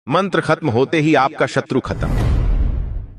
मंत्र खत्म होते ही आपका शत्रु खत्म,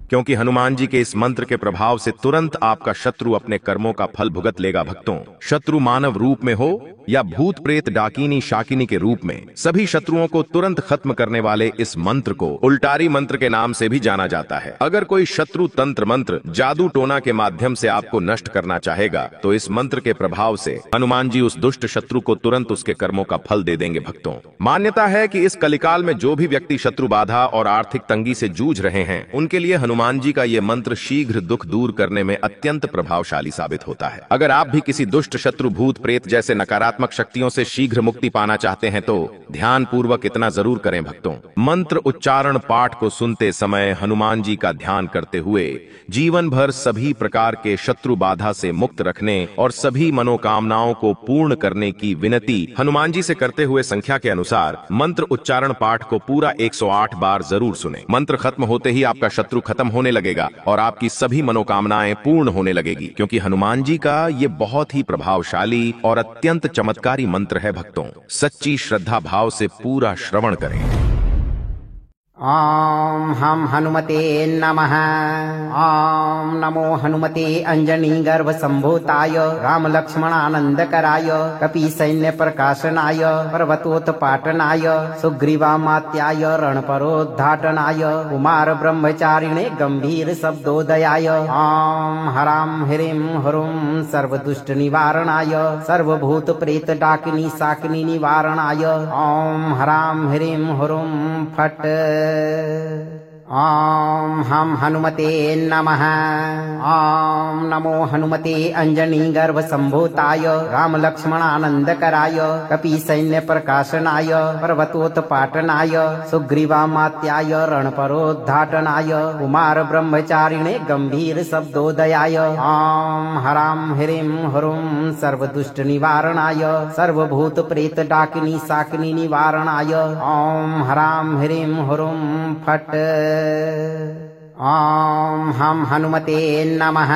क्योंकि हनुमान जी के इस मंत्र के प्रभाव से तुरंत आपका शत्रु अपने कर्मों का फल भुगत लेगा। भक्तों, शत्रु मानव रूप में हो या भूत प्रेत डाकिनी शाकिनी के रूप में, सभी शत्रुओं को तुरंत खत्म करने वाले इस मंत्र को उल्टारी मंत्र के नाम से भी जाना जाता है। अगर कोई शत्रु तंत्र मंत्र जादू टोना के माध्यम से आपको नष्ट करना चाहेगा तो इस मंत्र के प्रभाव से हनुमान जी उस दुष्ट शत्रु को तुरंत उसके कर्मों का फल दे देंगे। भक्तों, मान्यता है कि इस कलिकाल में जो भी व्यक्ति शत्रु बाधा और आर्थिक तंगी से जूझ रहे हैं, उनके लिए हनुमान जी का ये मंत्र शीघ्र दुख दूर करने में अत्यंत प्रभावशाली साबित होता है। अगर आप भी किसी दुष्ट शत्रु भूत प्रेत जैसे नकारात्मक शक्तियों से शीघ्र मुक्ति पाना चाहते हैं तो ध्यान पूर्वक इतना जरूर करें। भक्तों, मंत्र उच्चारण पाठ को सुनते समय हनुमान जी का ध्यान करते हुए जीवन भर सभी प्रकार के शत्रु बाधा से मुक्त रखने और सभी मनोकामनाओं को पूर्ण करने की विनती हनुमान जी से करते हुए संख्या के अनुसार मंत्र उच्चारण पाठ को पूरा 108 बार जरूर सुने। मंत्र खत्म होते ही आपका शत्रु खत्म होने लगेगा और आपकी सभी मनोकामनाएं पूर्ण होने लगेगी, क्योंकि हनुमान जी का ये बहुत ही प्रभावशाली और अत्यंत चमत्कारी मंत्र है। भक्तों, सच्ची श्रद्धा भाव से पूरा श्रवण करें। ॐ हम हनुमते नमः। ॐ नमो हनुमते अंजनी गर्भ संभूताय राम लक्ष्मणानंदकराय कपि सैन्य प्रकाशनाय पर्वतोत्पाटनाय सुग्रीवामात्याय रणपरोद्धाटनाय कुमार ब्रह्मचारिणे गंभीर शब्दोदयाय ॐ हराम ह्रीं ह्रूं सर्वदुष्ट निवारणाय सर्वभूत प्रेत डाकिनी शाकिनी निवारणाय ॐ हराम ह्रीं ह्रूं फट्। ॐ हम हनुमते नमः। ॐ नमो हनुमते अंजनी गर्भ संभूताय राम लक्ष्मणानंदकराय कपि सैन्य प्रकाशनाय पर्वतोत्पाटनाय सुग्रीवामात्याय रणपरोद्धाटनाय कुमार ब्रह्मचारिणे गंभीर शब्दोदयाय ॐ हराम ह्रीं ह्रूं सर्वदुष्ट निवारणाय सर्वभूत प्रेत डाकिनी शाकिनी निवारणाय ॐ हराम ह्रीं ह्रूं फट्। ॐ हम हनुमते नमः।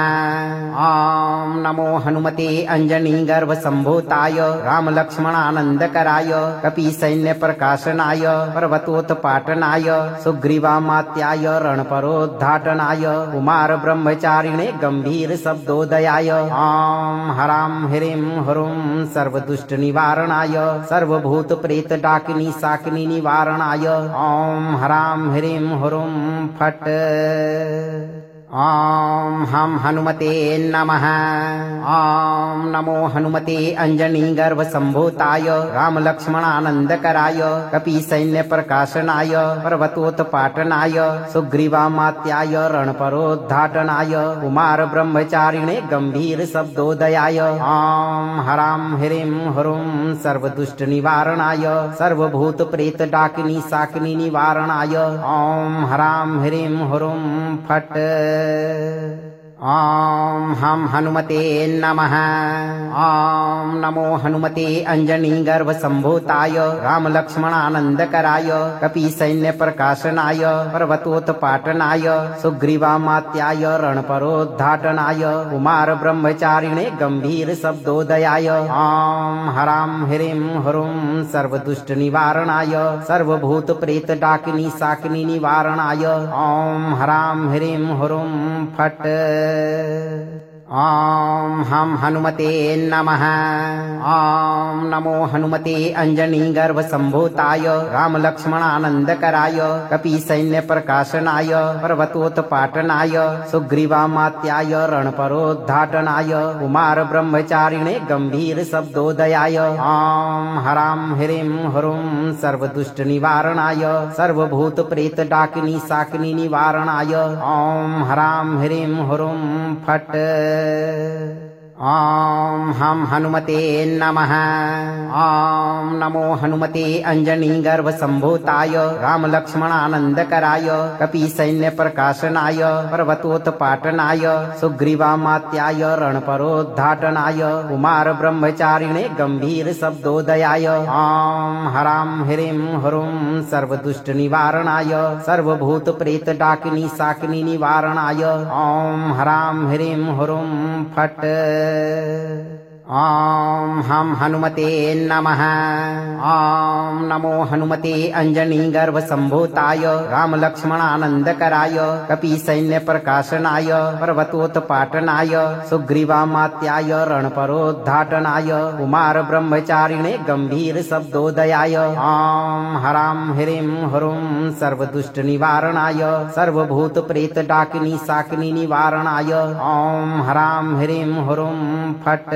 ॐ नमो हनुमते अंजनी गर्भ संभूताय राम लक्ष्मणानंदकराय कपि सैन्य प्रकाशनाय पर्वतोत्पाटनाय सुग्रीवामात्याय रणपरोद्धाटनाय कुमार ब्रह्मचारिणे गंभीर शब्दोदयाय ॐ हराम ह्रीं ह्रूं सर्वदुष्ट निवारणाय सर्वभूत प्रेत डाकिनी शाकिनी निवारणाय ॐ हराम ह्रीं ह्रूं फट्। ॐ हम हनुमते नमः। ॐ नमो हनुमते अंजनी गर्भ संभूताय राम लक्ष्मणानंदकराय कपि सैन्य प्रकाशनाय पर्वतोत्पाटनाय सुग्रीवामात्याय रणपरोद्धाटनाय कुमार ब्रह्मचारिणे गंभीर शब्दोदयाय ॐ हराम ह्रीं ह्रूं सर्वदुष्ट निवारणाय सर्वभूत प्रेत डाकिनी शाकिनी निवारणाय ॐ हराम ह्रीं ह्रूं फट्। ॐ हम हनुमते नमः। ॐ नमो हनुमते अंजनी गर्भ संभूताय राम लक्ष्मणानंदकराय कपि सैन्य प्रकाशनाय पर्वतोत्पाटनाय सुग्रीवामात्याय रणपरोद्धाटनाय कुमार ब्रह्मचारिणे गंभीर शब्दोदयाय ॐ हराम ह्रीं ह्रूं सर्वदुष्ट निवारणाय सर्वभूत प्रेत डाकिनी शाकिनी निवारणाय ॐ हराम ह्रीं ह्रूं फट्। ॐ हम हनुमते नमः। ॐ नमो हनुमते अंजनी गर्भ संभूताय राम लक्ष्मणानंदकराय कपि सैन्य प्रकाशनाय पर्वतोत्पाटनाय सुग्रीवामात्याय रणपरोद्धाटनाय कुमार ब्रह्मचारिणे गंभीर शब्दोदयाय ॐ हराम ह्रीं ह्रूं सर्वदुष्ट निवारणाय सर्वभूत प्रेत डाकिनी शाकिनी निवारणाय ॐ हराम ह्रीं ह्रूं फट्। ॐ हम हनुमते नमः। ॐ नमो हनुमते अंजनी गर्भ संभूताय राम लक्ष्मणानंदकराय कपि सैन्य प्रकाशनाय पर्वतोत्पाटनाय सुग्रीवामात्याय रणपरोद्धाटनाय कुमार ब्रह्मचारिणे गंभीर शब्दोदयाय ॐ हराम ह्रीं ह्रूं सर्वदुष्ट निवारणाय सर्वभूत प्रेत डाकिनी शाकिनी निवारणाय ॐ हराम ह्रीं ह्रूं फट्। ॐ हम हनुमते नमः। ॐ नमो हनुमते अञ्जनीगर्भसम्भूताय रामलक्ष्मणानन्दकराय कपीसैन्यप्रकाशनाय पर्वतोत्पाटनाय सुग्रीवामात्याय रणपरोद्धाटनाय कुमारब्रह्मचारिणे गम्भीरशब्दोदयाय ॐ हरां ह्रीं ह्रूं सर्वदुष्टनिवारणाय सर्वभूतप्रेतडाकिनी शाकिनी निवारणाय ॐ हरां ह्रीं ह्रूं फट्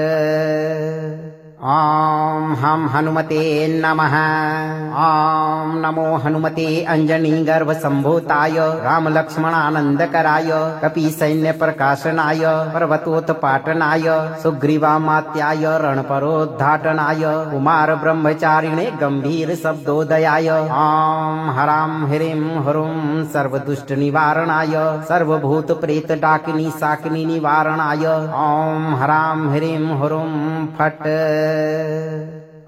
ॐ हम हनुमते नमः। ॐ नमो हनुमते अञ्जनीगर्भसम्भूताय रामलक्ष्मणानन्दकराय कपीसैन्यप्रकाशनाय पर्वतोत्पाटनाय सुग्रीवामात्याय रणपरोद्धाटनाय कुमारब्रह्मचारिणे गम्भीरशब्दोदयाय ॐ हरां ह्रीं ह्रूं सर्वदुष्टनिवारणाय सर्वभूतप्रेतडाकिनी शाकिनी निवारणाय ॐ हरां ह्रीं ह्रूं फट्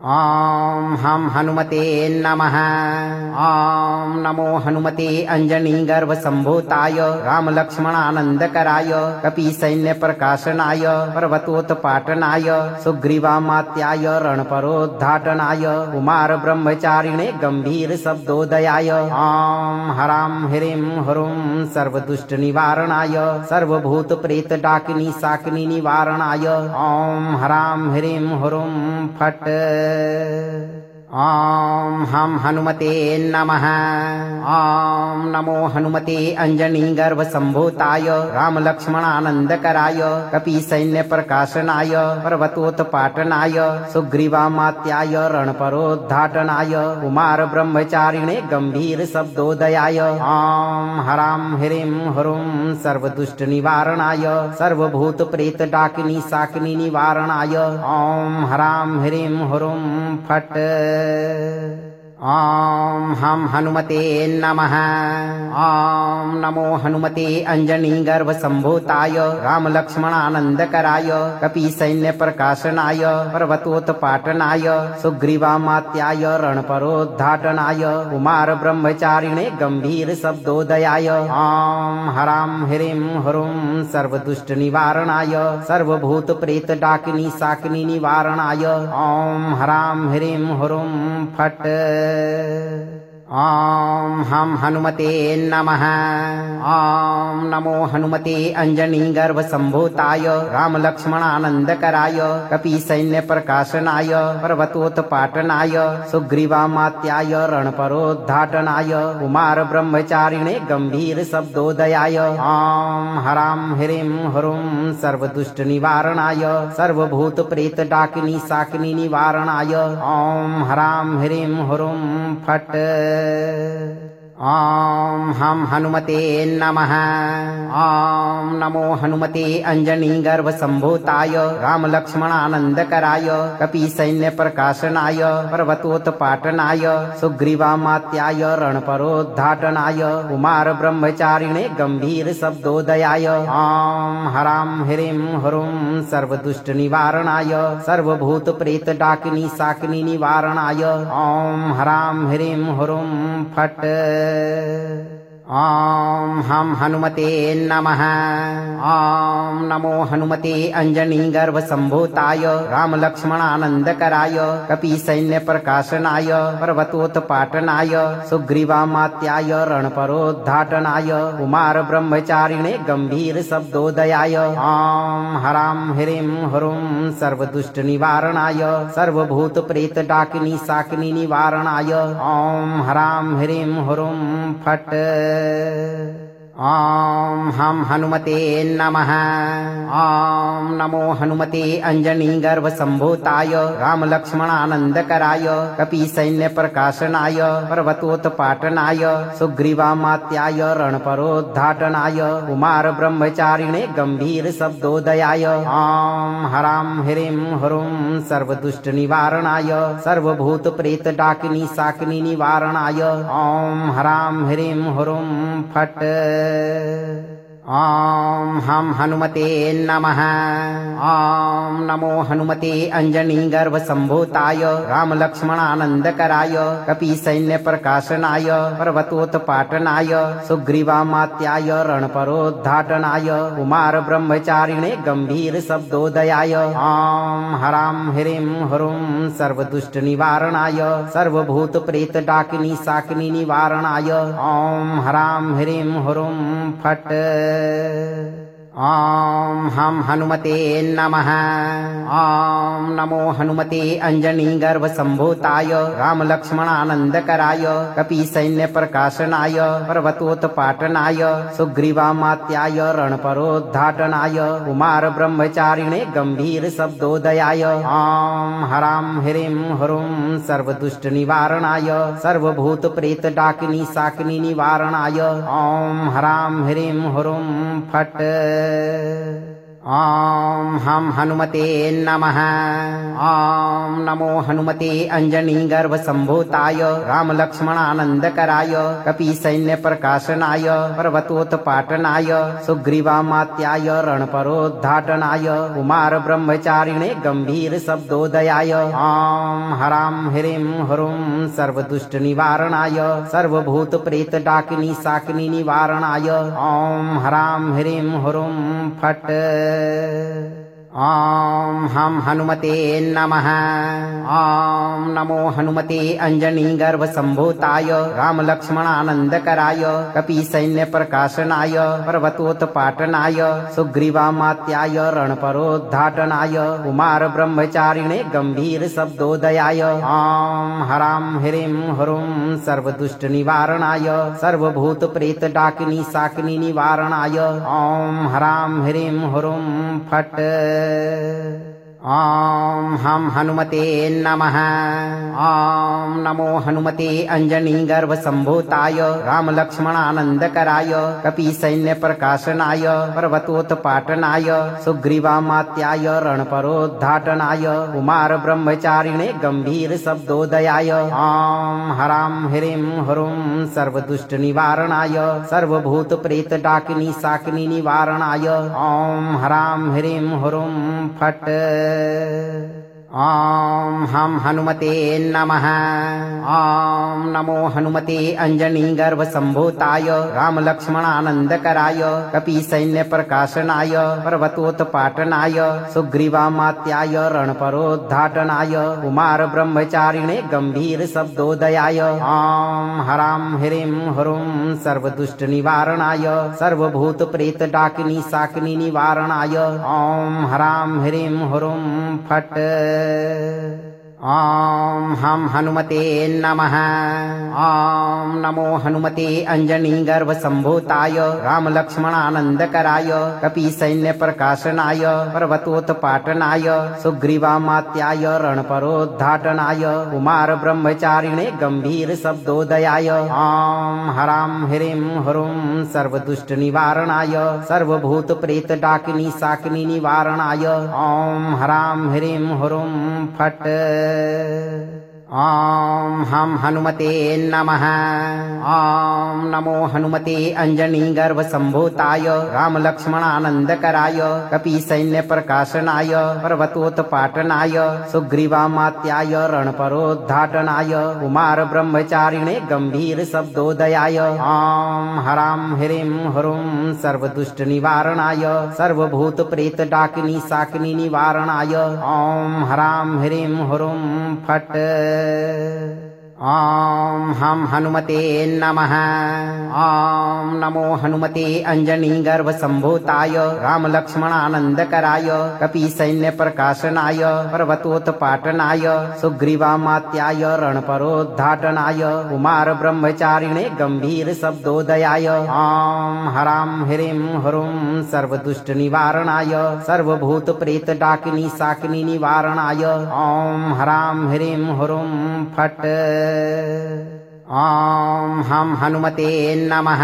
ॐ हम हनुमते नमः। ॐ नमो हनुमते अञ्जनीगर्भसम्भूताय रामलक्ष्मणानन्दकराय कपीसैन्यप्रकाशनाय पर्वतोत्पाटनाय सुग्रीवामात्याय रणपरोद्धाटनाय कुमारब्रह्मचारिणे गम्भीरशब्दोदयाय ॐ हरां ह्रीं ह्रूं सर्वदुष्टनिवारणाय सर्वभूतप्रेतडाकिनी शाकिनी निवारणाय ॐ हरां ह्रीं ह्रूं फट् ॐ हम हनुमते नमः। ॐ नमो हनुमते अञ्जनीगर्भसम्भूताय रामलक्ष्मणानन्दकराय कपीसैन्यप्रकाशनाय पर्वतोत्पाटनाय सुग्रीवामात्याय रणपरोद्धाटनाय कुमारब्रह्मचारिणे गम्भीरशब्दोदयाय ॐ हरां ह्रीं ह्रूं सर्वदुष्टनिवारणाय सर्वभूतप्रेतडाकिनी शाकिनी निवारणाय ॐ हरां ह्रीं ह्रूं फट् ॐ हम हनुमते नमः। ॐ नमो हनुमते अञ्जनीगर्भसम्भूताय रामलक्ष्मणानन्दकराय कपीसैन्यप्रकाशनाय पर्वतोत्पाटनाय सुग्रीवामात्याय रणपरोद्धाटनाय कुमारब्रह्मचारिणे गम्भीरशब्दोदयाय ॐ हरां ह्रीं ह्रूं सर्वदुष्टनिवारणाय सर्वभूतप्रेतडाकिनी शाकिनी निवारणाय ॐ हरां ह्रीं ह्रूं फट् ॐ हम हनुमते नमः। ॐ नमो हनुमते अञ्जनीगर्भसम्भूताय रामलक्ष्मणानन्दकराय कपीसैन्यप्रकाशनाय पर्वतोत्पाटनाय सुग्रीवामात्याय रणपरोद्धाटनाय कुमारब्रह्मचारिणे गम्भीरशब्दोदयाय ॐ हरां ह्रीं ह्रूं सर्वदुष्टनिवारणाय सर्वभूतप्रेतडाकिनी शाकिनी निवारणाय ॐ हरां ह्रीं ह्रूं फट् ॐ हम हनुमते नमः। ॐ नमो हनुमते अञ्जनीगर्भसम्भूताय रामलक्ष्मणानन्दकराय कपीसैन्यप्रकाशनाय पर्वतोत्पाटनाय सुग्रीवामात्याय रणपरोद्धाटनाय कुमारब्रह्मचारिणे गम्भीरशब्दोदयाय ॐ हरां ह्रीं ह्रूं सर्वदुष्टनिवारणाय सर्वभूतप्रेतडाकिनी शाकिनी निवारणाय ॐ हरां ह्रीं ह्रूं फट् ॐ हम हनुमते नमः। ॐ नमो हनुमते अञ्जनीगर्भसम्भूताय रामलक्ष्मणानन्दकराय कपीसैन्यप्रकाशनाय पर्वतोत्पाटनाय सुग्रीवामात्याय रणपरोद्धाटनाय कुमारब्रह्मचारिणे गम्भीरशब्दोदयाय ॐ हरां ह्रीं ह्रूं सर्वदुष्टनिवारणाय सर्वभूतप्रेतडाकिनी शाकिनी निवारणाय ॐ हरां ह्रीं ह्रूं फट् ॐ हम हनुमते नमः। ॐ नमो हनुमते अञ्जनीगर्भसम्भूताय रामलक्ष्मणानन्दकराय कपीसैन्यप्रकाशनाय पर्वतोत्पाटनाय सुग्रीवामात्याय रणपरोद्धाटनाय कुमारब्रह्मचारिणे गम्भीरशब्दोदयाय ॐ हरां ह्रीं ह्रूं सर्वदुष्टनिवारणाय सर्वभूतप्रेतडाकिनी शाकिनी निवारणाय ॐ हरां ह्रीं ह्रूं फट् ॐ हम हनुमते नमः। ॐ नमो हनुमते अञ्जनीगर्भसम्भूताय रामलक्ष्मणानन्दकराय कपीसैन्यप्रकाशनाय पर्वतोत्पाटनाय सुग्रीवामात्याय रणपरोद्धाटनाय कुमारब्रह्मचारिणे गम्भीरशब्दोदयाय ॐ हरां ह्रीं ह्रूं सर्वदुष्टनिवारणाय सर्वभूतप्रेतडाकिनी शाकिनी निवारणाय ॐ हरां ह्रीं ह्रूं फट् ॐ हम हनुमते नमः। ॐ नमो हनुमते अञ्जनीगर्भसम्भूताय रामलक्ष्मणानन्दकराय कपीसैन्यप्रकाशनाय पर्वतोत्पाटनाय सुग्रीवामात्याय रणपरोद्धाटनाय कुमारब्रह्मचारिणे गम्भीरशब्दोदयाय ॐ हरां ह्रीं ह्रूं सर्वदुष्टनिवारणाय सर्वभूतप्रेतडाकिनी शाकिनी निवारणाय ॐ हरां ह्रीं ह्रूं फट् ॐ हम हनुमते नमः। ॐ नमो हनुमते अञ्जनीगर्भसम्भूताय रामलक्ष्मणानन्दकराय कपीसैन्यप्रकाशनाय पर्वतोत्पाटनाय सुग्रीवामात्याय रणपरोद्धाटनाय कुमारब्रह्मचारिणे गम्भीरशब्दोदयाय ॐ हरां ह्रीं ह्रूं सर्वदुष्टनिवारणाय सर्वभूतप्रेतडाकिनी शाकिनी निवारणाय ॐ हरां ह्रीं ह्रूं फट् ॐ हम हनुमते नमः। ॐ नमो हनुमते अञ्जनीगर्भसम्भूताय रामलक्ष्मणानन्दकराय कपीसैन्यप्रकाशनाय पर्वतोत्पाटनाय सुग्रीवामात्याय रणपरोद्धाटनाय कुमारब्रह्मचारिणे गम्भीरशब्दोदयाय ॐ हरां ह्रीं ह्रूं सर्वदुष्टनिवारणाय सर्वभूतप्रेतडाकिनी शाकिनी निवारणाय ॐ हरां ह्रीं ह्रूं फट् ॐ हम हनुमते नमः। ॐ नमो हनुमते अञ्जनीगर्भसम्भूताय रामलक्ष्मणानन्दकराय कपीसैन्यप्रकाशनाय पर्वतोत्पाटनाय सुग्रीवामात्याय रणपरोद्धाटनाय कुमारब्रह्मचारिणे गम्भीरशब्दोदयाय ॐ हरां ह्रीं ह्रूं सर्वदुष्टनिवारणाय सर्वभूतप्रेतडाकिनी शाकिनी निवारणाय ॐ हरां ह्रीं ह्रूं फट् ॐ हम हनुमते नमः। ॐ नमो हनुमते अञ्जनीगर्भसम्भूताय रामलक्ष्मणानन्दकराय कपीसैन्यप्रकाशनाय पर्वतोत्पाटनाय सुग्रीवामात्याय रणपरोद्धाटनाय कुमारब्रह्मचारिणे गम्भीरशब्दोदयाय ॐ हरां ह्रीं ह्रूं सर्वदुष्टनिवारणाय सर्वभूतप्रेतडाकिनी शाकिनी निवारणाय ॐ हरां ह्रीं ह्रूं फट् ॐ हम हनुमते नमः। ॐ नमो हनुमते अञ्जनीगर्भसम्भूताय रामलक्ष्मणानन्दकराय कपीसैन्यप्रकाशनाय पर्वतोत्पाटनाय सुग्रीवामात्याय रणपरोद्धाटनाय कुमारब्रह्मचारिणे गम्भीरशब्दोदयाय ॐ हरां ह्रीं ह्रूं सर्वदुष्टनिवारणाय सर्वभूतप्रेतडाकिनी शाकिनी निवारणाय ॐ हरां ह्रीं ह्रूं फट् ॐ हम हनुमते नमः। ॐ नमो हनुमते अञ्जनीगर्भसम्भूताय रामलक्ष्मणानन्दकराय कपीसैन्यप्रकाशनाय पर्वतोत्पाटनाय सुग्रीवामात्याय रणपरोद्धाटनाय कुमारब्रह्मचारिणे गम्भीरशब्दोदयाय ॐ हरां ह्रीं ह्रूं सर्वदुष्टनिवारणाय सर्वभूतप्रेतडाकिनी शाकिनी निवारणाय ॐ हरां ह्रीं ह्रूं फट् ॐ हम हनुमते नमः। ॐ नमो हनुमते अञ्जनीगर्भसम्भूताय रामलक्ष्मणानन्दकराय कपीसैन्यप्रकाशनाय पर्वतोत्पाटनाय सुग्रीवामात्याय रणपरोद्धाटनाय कुमारब्रह्मचारिणे गम्भीरशब्दोदयाय ॐ हरां ह्रीं ह्रूं सर्वदुष्टनिवारणाय सर्वभूतप्रेतडाकिनी शाकिनी निवारणाय ॐ हरां ह्रीं ह्रूं फट् ॐ हम हनुमते नमः।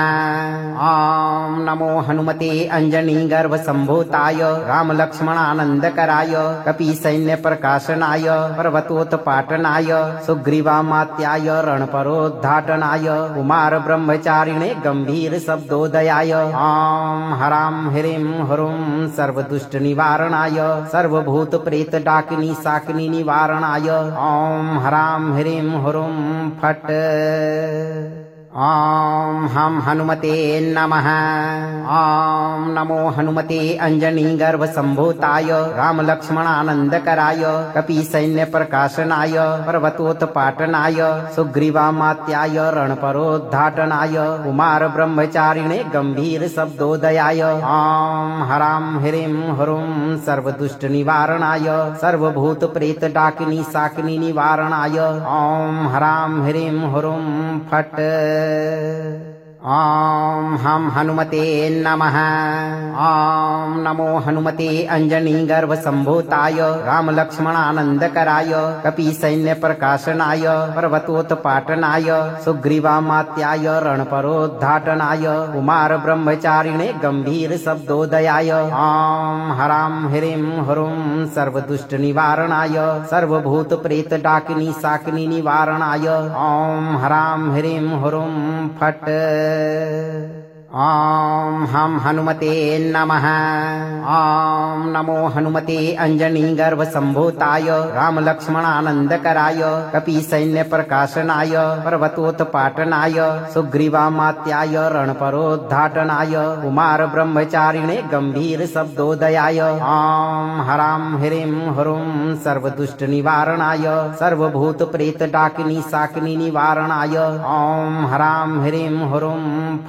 ॐ नमो हनुमते अञ्जनीगर्भसम्भूताय रामलक्ष्मणानन्दकराय कपीसैन्यप्रकाशनाय पर्वतोत्पाटनाय सुग्रीवामात्याय रणपरोद्धाटनाय कुमारब्रह्मचारिणे गम्भीरशब्दोदयाय ॐ हरां ह्रीं ह्रूं सर्वदुष्टनिवारणाय सर्वभूतप्रेतडाकिनी शाकिनी निवारणाय ॐ हरां ह्रीं ह्रूं फट् ॐ हम हनुमते नमः। ॐ नमो हनुमते अञ्जनीगर्भसम्भूताय रामलक्ष्मणानन्दकराय कपीसैन्यप्रकाशनाय पर्वतोत्पाटनाय सुग्रीवामात्याय रणपरोद्धाटनाय कुमारब्रह्मचारिणे गम्भीरशब्दोदयाय ॐ हरां ह्रीं ह्रूं सर्वदुष्टनिवारणाय सर्वभूतप्रेतडाकिनी शाकिनी निवारणाय ॐ हरां ह्रीं ह्रूं फट् ॐ हम हनुमते नमः। ॐ नमो हनुमते अञ्जनीगर्भसम्भूताय रामलक्ष्मणानन्दकराय कपीसैन्यप्रकाशनाय पर्वतोत्पाटनाय सुग्रीवामात्याय रणपरोद्धाटनाय कुमारब्रह्मचारिणे गम्भीरशब्दोदयाय ॐ हरां ह्रीं ह्रूं सर्वदुष्टनिवारणाय सर्वभूतप्रेतडाकिनी शाकिनी निवारणाय ॐ हरां ह्रीं ह्रूं फट् ॐ हम हनुमते नमः। ॐ नमो हनुमते अञ्जनीगर्भसम्भूताय रामलक्ष्मणानन्दकराय कपीसैन्यप्रकाशनाय पर्वतोत्पाटनाय सुग्रीवामात्याय रणपरोद्धाटनाय कुमारब्रह्मचारिणे गम्भीरशब्दोदयाय ॐ हरां ह्रीं ह्रूं सर्वदुष्टनिवारणाय सर्वभूतप्रेतडाकिनी शाकिनी निवारणाय ॐ हरां ह्रीं ह्रूं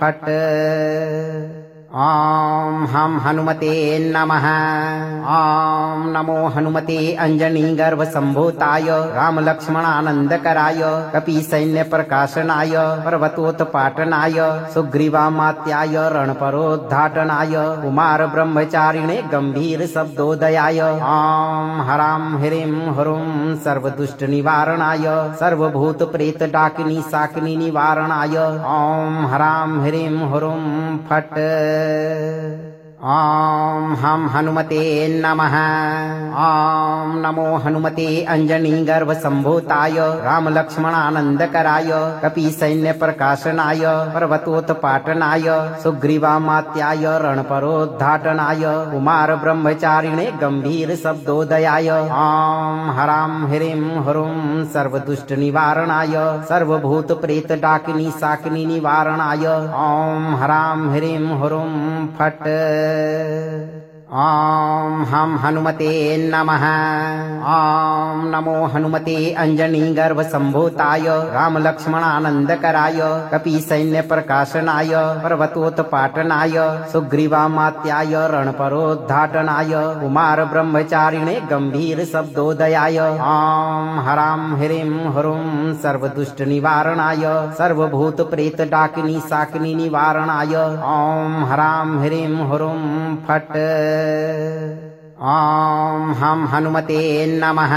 फट् ॐ हम हनुमते नमः। ॐ नमो हनुमते अञ्जनीगर्भसम्भूताय रामलक्ष्मणानन्दकराय कपीसैन्यप्रकाशनाय पर्वतोत्पाटनाय सुग्रीवामात्याय रणपरोद्धाटनाय कुमारब्रह्मचारिणे गम्भीरशब्दोदयाय ॐ हरां ह्रीं ह्रूं सर्वदुष्टनिवारणाय सर्वभूतप्रेतडाकिनी शाकिनी निवारणाय ॐ हरां ह्रीं ह्रूं फट् ॐ हम हनुमते नमः। ॐ नमो हनुमते अञ्जनीगर्भसम्भूताय रामलक्ष्मणानन्दकराय कपीसैन्यप्रकाशनाय पर्वतोत्पाटनाय सुग्रीवामात्याय रणपरोद्धाटनाय कुमारब्रह्मचारिणे गम्भीरशब्दोदयाय ॐ हरां ह्रीं ह्रूं सर्वदुष्टनिवारणाय सर्वभूतप्रेतडाकिनी शाकिनी निवारणाय ॐ हरां ह्रीं ह्रूं फट् ॐ हम हनुमते नमः। ॐ नमो हनुमते अञ्जनीगर्भसम्भूताय रामलक्ष्मणानन्दकराय कपीसैन्यप्रकाशनाय पर्वतोत्पाटनाय सुग्रीवामात्याय रणपरोद्धाटनाय कुमारब्रह्मचारिणे गम्भीरशब्दोदयाय ॐ हरां ह्रीं ह्रूं सर्वदुष्टनिवारणाय सर्वभूतप्रेतडाकिनी शाकिनी निवारणाय ॐ हरां ह्रीं ह्रूं फट् ॐ हम हनुमते नमः।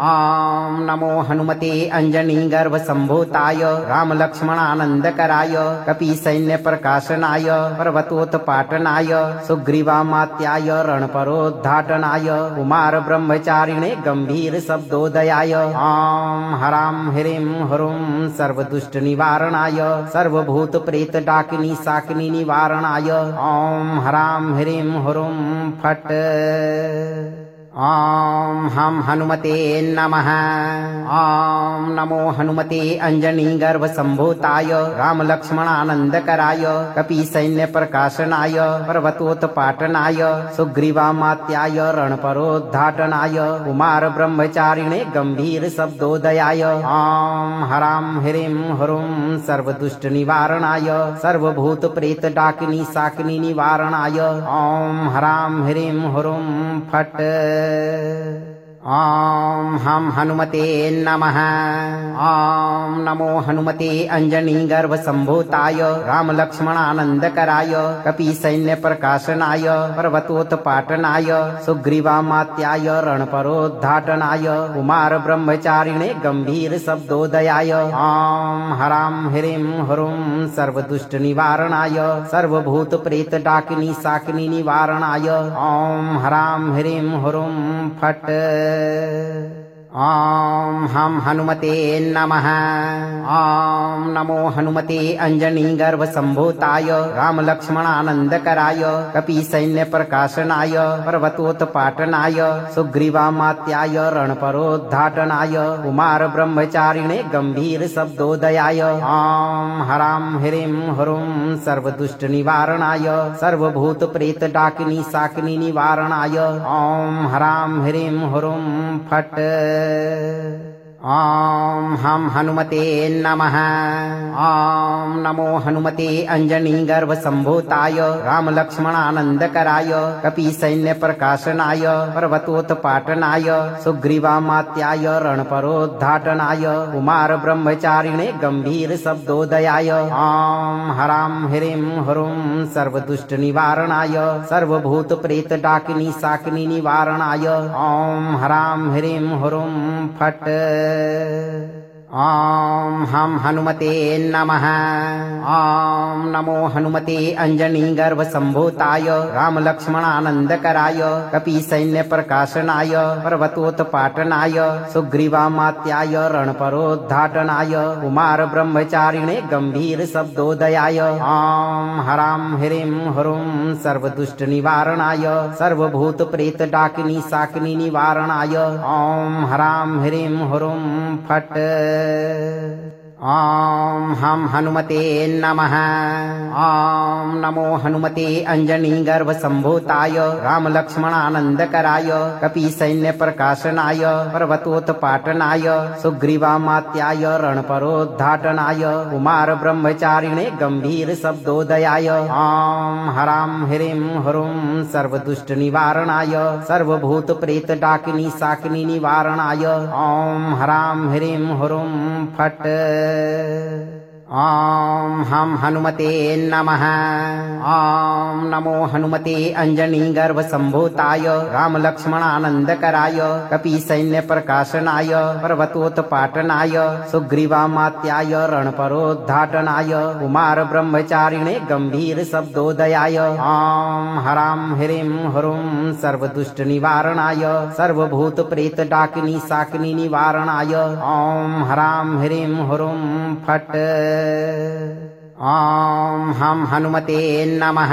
ॐ नमो हनुमते अञ्जनीगर्भसम्भूताय रामलक्ष्मणानन्दकराय कपीसैन्यप्रकाशनाय पर्वतोत्पाटनाय सुग्रीवामात्याय रणपरोद्धाटनाय कुमारब्रह्मचारिणे गम्भीरशब्दोदयाय ॐ हरां ह्रीं ह्रूं सर्वदुष्टनिवारणाय सर्वभूतप्रेतडाकिनी शाकिनी निवारणाय ॐ हरां ह्रीं ह्रूं फट् ॐ हम हनुमते नमः। ॐ नमो हनुमते अञ्जनीगर्भसम्भूताय रामलक्ष्मणानन्दकराय कपीसैन्यप्रकाशनाय पर्वतोत्पाटनाय सुग्रीवामात्याय रणपरोद्धाटनाय कुमारब्रह्मचारिणे गम्भीरशब्दोदयाय ॐ हरां ह्रीं ह्रूं सर्वदुष्टनिवारणाय सर्वभूतप्रेतडाकिनी शाकिनी निवारणाय ॐ हरां ह्रीं ह्रूं फट् ॐ हम हनुमते नमः। ॐ नमो हनुमते अंजनीगर्भसम्भूताय रामलक्ष्मणानन्दकराय कपीसैन्यप्रकाशनाय पर्वतोत्पाटनाय सुग्रीवामात्याय रणपरोद्धाटनाय कुमारब्रह्मचारिणे गम्भीरशब्दोदयाय ॐ हरां ह्रीं ह्रूं सर्वदुष्टनिवारणाय सर्वभूतप्रेतडाकिनी शाकिनी निवारणाय ॐ हरां ह्रीं ह्रूं फट् ॐ हम हनुमते नमः। ॐ नमो हनुमते अंजनीगर्भसम्भूताय रामलक्ष्मणानन्दकराय कपीसैन्यप्रकाशनाय पर्वतोत्पाटनाय सुग्रीवामात्याय रणपरोद्धाटनाय कुमारब्रह्मचारिणे गम्भीरशब्दोदयाय ॐ हरां ह्रीं ह्रूं सर्वदुष्टनिवारणाय सर्वभूतप्रेतडाकिनी शाकिनी निवारणाय ॐ हरां ह्रीं ह्रूं फट् ॐ हम हनुमते नमः। ॐ नमो हनुमते अंजनीगर्भसम्भूताय रामलक्ष्मणानन्दकराय कपीसैन्यप्रकाशनाय पर्वतोत्पाटनाय सुग्रीवामात्याय रणपरोद्धाटनाय कुमारब्रह्मचारिणे गम्भीरशब्दोदयाय ॐ हरां ह्रीं ह्रूं सर्वदुष्टनिवारणाय सर्वभूतप्रेतडाकिनी शाकिनी निवारणाय ॐ हरां ह्रीं ह्रूं फट् ॐ हम हनुमते नमः। ॐ नमो हनुमते अंजनीगर्भसम्भूताय रामलक्ष्मणानन्दकराय कपीसैन्यप्रकाशनाय पर्वतोत्पाटनाय सुग्रीवामात्याय रणपरोद्धाटनाय कुमारब्रह्मचारिणे गम्भीरशब्दोदयाय ॐ हरां ह्रीं ह्रूं सर्वदुष्टनिवारणाय सर्वभूतप्रेतडाकिनी शाकिनी निवारणाय ॐ हरां ह्रीं ह्रूं फट् ॐ हम हनुमते नमः। ॐ नमो हनुमते अंजनीगर्भसम्भूताय रामलक्ष्मणानन्दकराय कपीसैन्यप्रकाशनाय पर्वतोत्पाटनाय सुग्रीवामात्याय रणपरोद्धाटनाय कुमारब्रह्मचारिणे गम्भीरशब्दोदयाय ॐ हरां ह्रीं ह्रूं सर्वदुष्टनिवारणाय सर्वभूतप्रेतडाकिनी शाकिनी निवारणाय ॐ हरां ह्रीं ह्रूं फट् ॐ हम हनुमते नमः। ॐ नमो हनुमते अंजनीगर्भसम्भूताय रामलक्ष्मणानन्दकराय कपीसैन्यप्रकाशनाय पर्वतोत्पाटनाय सुग्रीवामात्याय रणपरोद्धाटनाय कुमारब्रह्मचारिणे गम्भीरशब्दोदयाय ॐ हरां ह्रीं ह्रूं सर्वदुष्टनिवारणाय सर्वभूतप्रेतडाकिनी शाकिनी निवारणाय ॐ हरां ह्रीं ह्रूं फट् ॐ हम हनुमते नमः।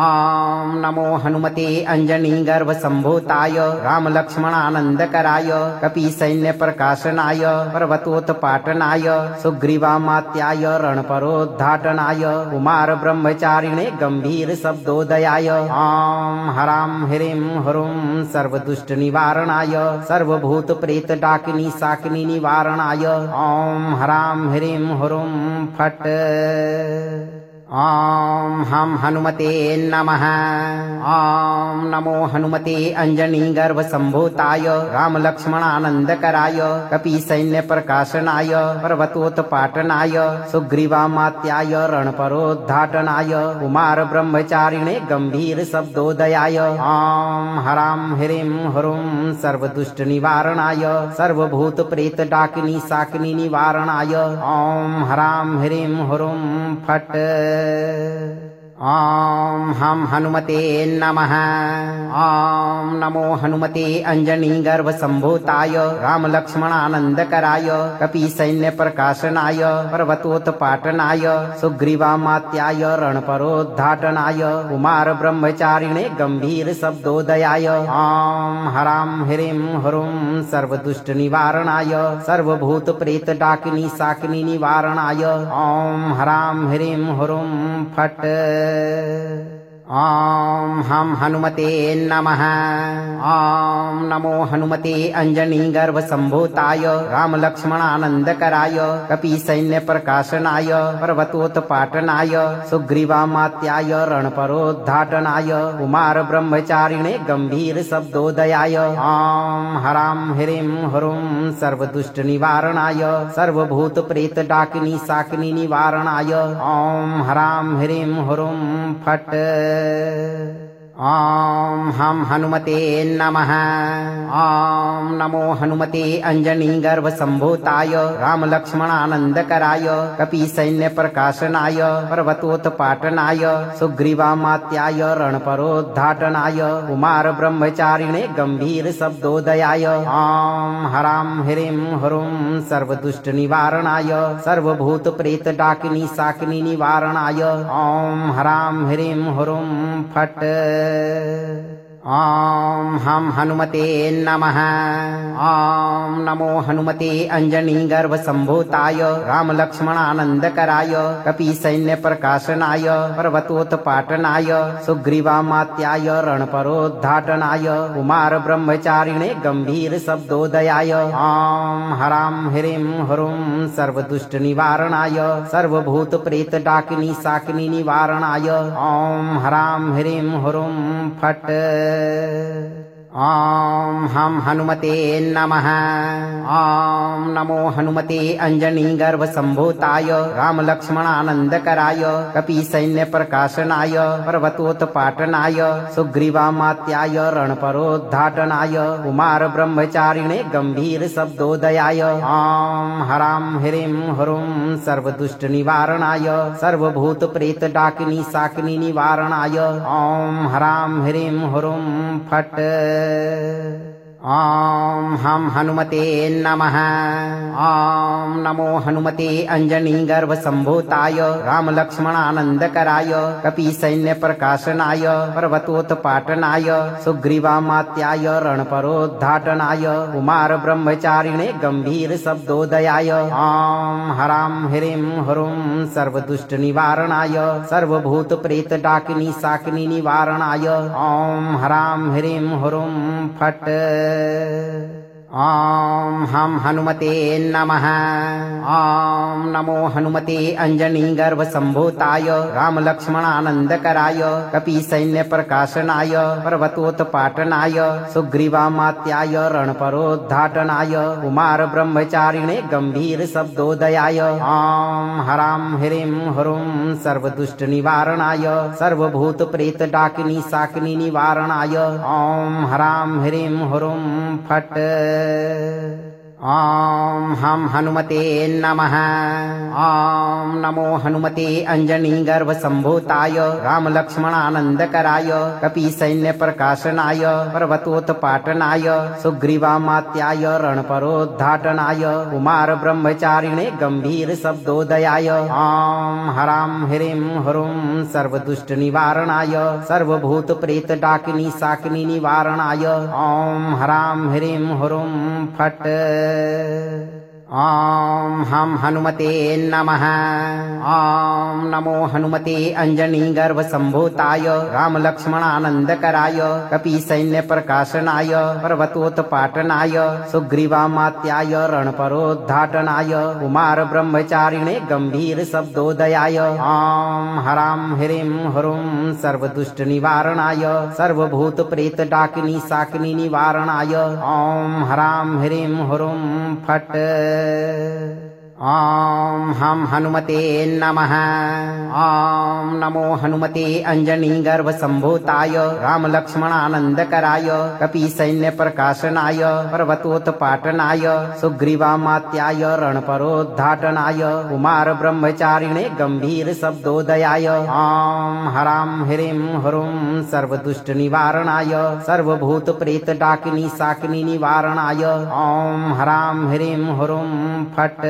ॐ नमो हनुमते अंजनीगर्भसम्भूताय रामलक्ष्मणानन्दकराय कपीसैन्यप्रकाशनाय पर्वतोत्पाटनाय सुग्रीवामात्याय रणपरोद्धाटनाय कुमारब्रह्मचारिणे गम्भीरशब्दोदयाय ॐ हरां ह्रीं ह्रूं सर्वदुष्टनिवारणाय सर्वभूतप्रेतडाकिनी शाकिनी निवारणाय ॐ हरां ह्रीं ह्रूं फट् ॐ हम हनुमते नमः। ॐ नमो हनुमते अंजनीगर्भसम्भूताय रामलक्ष्मणानन्दकराय कपीसैन्यप्रकाशनाय पर्वतोत्पाटनाय सुग्रीवामात्याय रणपरोद्धाटनाय कुमारब्रह्मचारिणे गम्भीरशब्दोदयाय ॐ हरां ह्रीं ह्रूं सर्वदुष्टनिवारणाय सर्वभूतप्रेतडाकिनी शाकिनी निवारणाय ॐ हरां ह्रीं ह्रूं फट् ॐ हम हनुमते नमः। ॐ नमो हनुमते अंजनीगर्भसम्भूताय रामलक्ष्मणानन्दकराय कपीसैन्यप्रकाशनाय पर्वतोत्पाटनाय सुग्रीवामात्याय रणपरोद्धाटनाय कुमारब्रह्मचारिणे गम्भीरशब्दोदयाय ॐ हरां ह्रीं ह्रूं सर्वदुष्टनिवारणाय सर्वभूतप्रेतडाकिनी शाकिनी निवारणाय ॐ हरां ह्रीं ह्रूं फट् ॐ हम हनुमते नमः। ॐ नमो हनुमते अञ्जनीगर्भसम्भूताय रामलक्ष्मणानन्दकराय कपीसैन्यप्रकाशनाय पर्वतोत्पाटनाय सुग्रीवामात्याय रणपरोद्धाटनाय कुमारब्रह्मचारिणे गम्भीरशब्दोदयाय ॐ हरां ह्रीं ह्रूं सर्वदुष्टनिवारणाय सर्वभूतप्रेतडाकिनी शाकिनी निवारणाय ॐ हरां ह्रीं ह्रूं फट् ॐ हम हनुमते नमः। ॐ नमो हनुमते अञ्जनीगर्भसम्भूताय रामलक्ष्मणानन्दकराय कपीसैन्यप्रकाशनाय पर्वतोत्पाटनाय सुग्रीवामात्याय रणपरोद्धाटनाय कुमारब्रह्मचारिणे गम्भीरशब्दोदयाय ॐ हरां ह्रीं ह्रूं सर्वदुष्टनिवारणाय सर्वभूतप्रेतडाकिनी शाकिनी निवारणाय ॐ हरां ह्रीं ह्रूं फट् ॐ हम हनुमते नमः। ॐ नमो हनुमते अञ्जनीगर्भसम्भूताय रामलक्ष्मणानन्दकराय कपीसैन्यप्रकाशनाय पर्वतोत्पाटनाय सुग्रीवामात्याय रणपरोद्धाटनाय कुमारब्रह्मचारिणे गम्भीरशब्दोदयाय ॐ हरां ह्रीं ह्रूं सर्वदुष्टनिवारणाय सर्वभूतप्रेतडाकिनी शाकिनी निवारणाय ॐ हरां ह्रीं ह्रूं फट् ॐ हम हनुमते नमः। ॐ नमो हनुमते अञ्जनीगर्भसम्भूताय रामलक्ष्मणानन्दकराय कपीसैन्यप्रकाशनाय पर्वतोत्पाटनाय सुग्रीवामात्याय रणपरोद्धाटनाय कुमारब्रह्मचारिणे गम्भीरशब्दोदयाय ॐ हरां ह्रीं ह्रूं सर्वदुष्टनिवारणाय सर्वभूतप्रेतडाकिनी शाकिनी निवारणाय ॐ हरां ह्रीं ह्रूं फट् ॐ हम हनुमते नमः। ॐ नमो हनुमते अञ्जनीगर्भसम्भूताय रामलक्ष्मणानन्दकराय कपीसैन्यप्रकाशनाय पर्वतोत्पाटनाय सुग्रीवामात्याय रणपरोद्धाटनाय कुमारब्रह्मचारिणे गम्भीरशब्दोदयाय ॐ हरां ह्रीं ह्रूं सर्वदुष्टनिवारणाय सर्वभूतप्रेतडाकिनी शाकिनी निवारणाय ॐ हरां ह्रीं ह्रूं फट् ॐ हम हनुमते नमः। ॐ नमो हनुमते अञ्जनीगर्भसम्भूताय रामलक्ष्मणानन्दकराय कपीसैन्यप्रकाशनाय पर्वतोत्पाटनाय सुग्रीवामात्याय रणपरोद्धाटनाय कुमारब्रह्मचारिणे गम्भीरशब्दोदयाय ॐ हरां ह्रीं ह्रूं सर्वदुष्टनिवारणाय सर्वभूतप्रेतडाकिनी शाकिनी निवारणाय ॐ हरां ह्रीं ह्रूं फट् ॐ हम हनुमते नमः। ॐ नमो हनुमते अञ्जनीगर्भसम्भूताय रामलक्ष्मणानन्दकराय कपीसैन्यप्रकाशनाय पर्वतोत्पाटनाय सुग्रीवामात्याय रणपरोद्धाटनाय कुमारब्रह्मचारिणे गम्भीरशब्दोदयाय ॐ हरां ह्रीं ह्रूं सर्वदुष्टनिवारणाय सर्वभूतप्रेतडाकिनी शाकिनी निवारणाय ॐ हरां ह्रीं ह्रूं फट् ॐ हम हनुमते नमः। ॐ नमो हनुमते अञ्जनीगर्भसम्भूताय रामलक्ष्मणानन्दकराय कपीसैन्यप्रकाशनाय पर्वतोत्पाटनाय सुग्रीवामात्याय रणपरोद्धाटनाय कुमारब्रह्मचारिणे गम्भीरशब्दोदयाय ॐ हरां ह्रीं ह्रूं सर्वदुष्टनिवारणाय सर्वभूतप्रेतडाकिनी शाकिनी निवारणाय ॐ हरां ह्रीं ह्रूं फट् ॐ हम हनुमते नमः। ॐ नमो हनुमते अञ्जनीगर्भसम्भूताय रामलक्ष्मणानन्दकराय कपीसैन्यप्रकाशनाय पर्वतोत्पाटनाय सुग्रीवामात्याय रणपरोद्धाटनाय कुमारब्रह्मचारिणे गम्भीरशब्दोदयाय ॐ हरां ह्रीं ह्रूं सर्वदुष्टनिवारणाय सर्वभूतप्रेतडाकिनी शाकिनी निवारणाय ॐ हरां ह्रीं ह्रूं फट्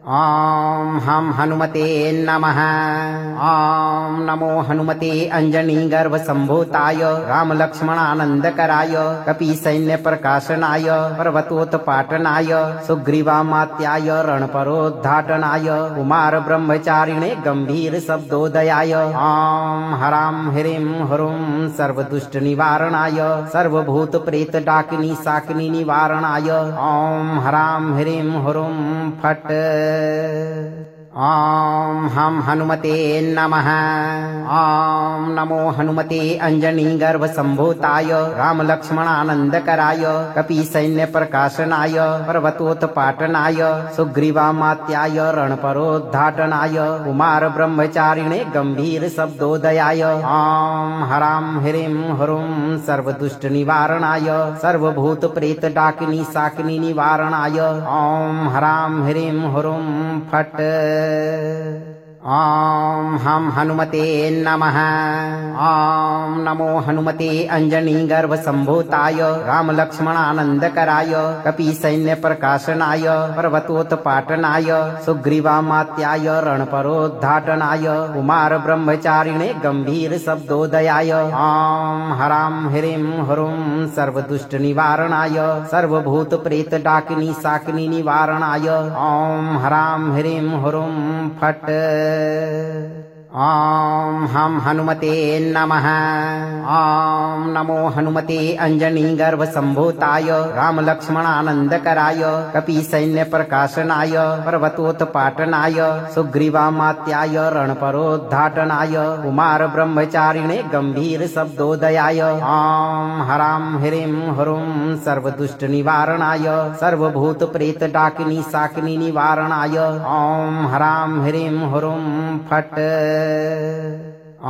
ॐ हम हनुमते नमः। ॐ नमो हनुमते अञ्जनीगर्भसम्भूताय रामलक्ष्मणानन्दकराय कपीसैन्यप्रकाशनाय पर्वतोत्पाटनाय सुग्रीवामात्याय रणपरोद्धाटनाय कुमारब्रह्मचारिणे गम्भीरशब्दोदयाय ॐ हरां ह्रीं ह्रूं सर्वदुष्टनिवारणाय सर्वभूतप्रेतडाकिनी शाकिनी निवारणाय ॐ हरां ह्रीं ह्रूं फट् ॐ हम हनुमते नमः। ॐ नमो हनुमते अञ्जनीगर्भसम्भूताय रामलक्ष्मणानन्दकराय कपीसैन्यप्रकाशनाय पर्वतोत्पाटनाय सुग्रीवामात्याय रणपरोद्धाटनाय कुमारब्रह्मचारिणे गम्भीरशब्दोदयाय ॐ हरां ह्रीं ह्रूं सर्वदुष्टनिवारणाय सर्वभूतप्रेतडाकिनी शाकिनी निवारणाय ॐ हरां ह्रीं ह्रूं फट् ॐ हम हनुमते नमः। ॐ नमो हनुमते अञ्जनीगर्भसम्भूताय रामलक्ष्मणानन्दकराय कपीसैन्यप्रकाशनाय पर्वतोत्पाटनाय सुग्रीवामात्याय रणपरोद्धाटनाय कुमारब्रह्मचारिणे गम्भीरशब्दोदयाय ॐ हरां ह्रीं ह्रूं सर्वदुष्टनिवारणाय सर्वभूतप्रेतडाकिनी शाकिनी निवारणाय ॐ हरां ह्रीं ह्रूं फट् ॐ हम हनुमते नमः। ॐ नमो हनुमते अञ्जनीगर्भसम्भूताय रामलक्ष्मणानन्दकराय कपीसैन्यप्रकाशनाय पर्वतोत्पाटनाय सुग्रीवामात्याय रणपरोद्धाटनाय कुमारब्रह्मचारिणे गम्भीरशब्दोदयाय ॐ हरां ह्रीं ह्रूं सर्वदुष्टनिवारणाय सर्वभूतप्रेतडाकिनी शाकिनी निवारणाय ॐ हरां ह्रीं ह्रूं फट् ॐ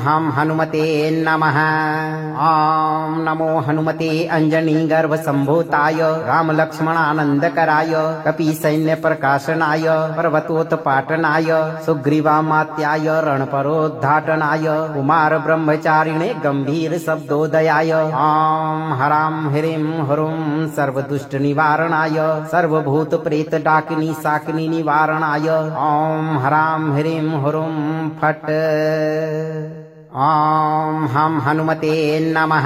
हम हनुमते नमः। ॐ नमो हनुमते अञ्जनीगर्भसम्भूताय रामलक्ष्मणानन्दकराय कपीसैन्यप्रकाशनाय पर्वतोत्पाटनाय सुग्रीवामात्याय रणपरोद्धाटनाय कुमारब्रह्मचारिणे गम्भीरशब्दोदयाय ॐ हरां ह्रीं ह्रूं सर्वदुष्टनिवारणाय सर्वभूतप्रेतडाकिनी शाकिनी निवारणाय ॐ हरां ह्रीं ह्रूं फट् ॐ हम हनुमते नमः।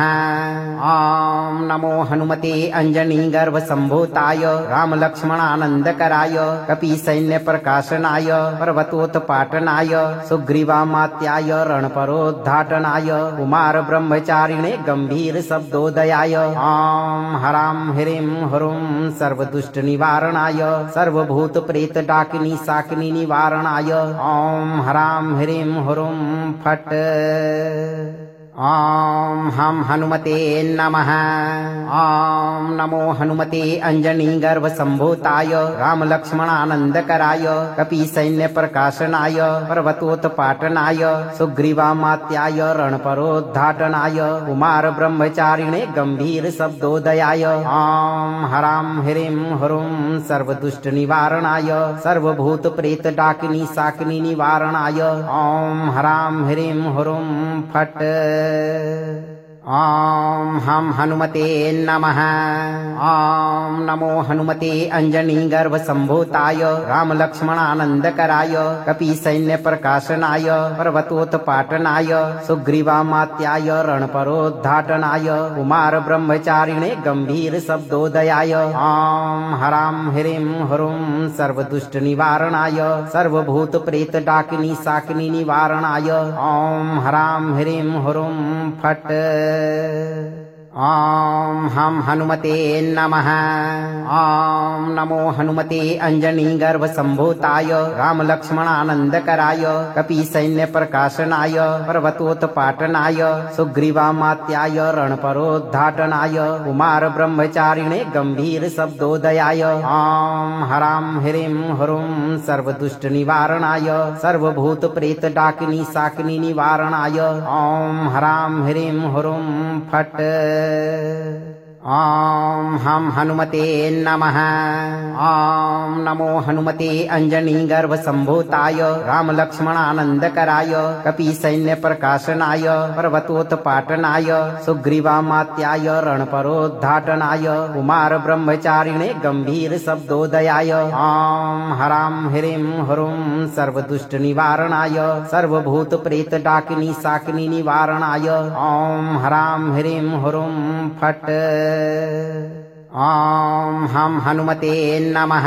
ॐ नमो हनुमते अञ्जनीगर्भसम्भूताय रामलक्ष्मणानन्दकराय कपीसैन्यप्रकाशनाय पर्वतोत्पाटनाय सुग्रीवामात्याय रणपरोद्धाटनाय कुमारब्रह्मचारिणे गम्भीरशब्दोदयाय ॐ हरां ह्रीं ह्रूं सर्वदुष्टनिवारणाय सर्वभूतप्रेतडाकिनी शाकिनी निवारणाय ॐ हरां ह्रीं ह्रूं फट् ॐ हम हनुमते नमः। ॐ नमो हनुमते अञ्जनीगर्भसम्भूताय रामलक्ष्मणानन्दकराय कपीसैन्यप्रकाशनाय पर्वतोत्पाटनाय सुग्रीवामात्याय रणपरोद्धाटनाय कुमारब्रह्मचारिणे गम्भीरशब्दोदयाय ॐ हरां ह्रीं ह्रूं सर्वदुष्टनिवारणाय सर्वभूतप्रेतडाकिनी शाकिनी निवारणाय ॐ हरां ह्रीं ह्रूं फट् ॐ हम हनुमते नमः। ॐ नमो हनुमते अञ्जनीगर्भसम्भूताय रामलक्ष्मणानन्दकराय कपीसैन्यप्रकाशनाय पर्वतोत्पाटनाय सुग्रीवामात्याय रणपरोद्धाटनाय कुमारब्रह्मचारिणे गम्भीरशब्दोदयाय ॐ हरां ह्रीं ह्रूं सर्वदुष्टनिवारणाय सर्वभूतप्रेतडाकिनी शाकिनी निवारणाय ॐ हरां ह्रीं ह्रूं फट् ॐ हम हनुमते नमः। ॐ नमो हनुमते अञ्जनीगर्भसम्भूताय रामलक्ष्मणानन्दकराय कपीसैन्यप्रकाशनाय पर्वतोत्पाटनाय सुग्रीवामात्याय रणपरोद्धाटनाय कुमारब्रह्मचारिणे गम्भीरशब्दोदयाय ॐ हरां ह्रीं ह्रूं सर्वदुष्टनिवारणाय सर्वभूतप्रेतडाकिनी शाकिनी निवारणाय ॐ हरां ह्रीं ह्रूं फट् ॐ हम हनुमते नमः। ॐ नमो हनुमते अञ्जनीगर्भसम्भूताय रामलक्ष्मणानन्दकराय कपीसैन्यप्रकाशनाय पर्वतोत्पाटनाय सुग्रीवामात्याय रणपरोद्धाटनाय कुमारब्रह्मचारिणे गम्भीरशब्दोदयाय ॐ हरां ह्रीं ह्रूं सर्वदुष्टनिवारणाय सर्वभूतप्रेतडाकिनी शाकिनी निवारणाय ॐ हरां ह्रीं ह्रूं फट् ॐ हम हनुमते नमः।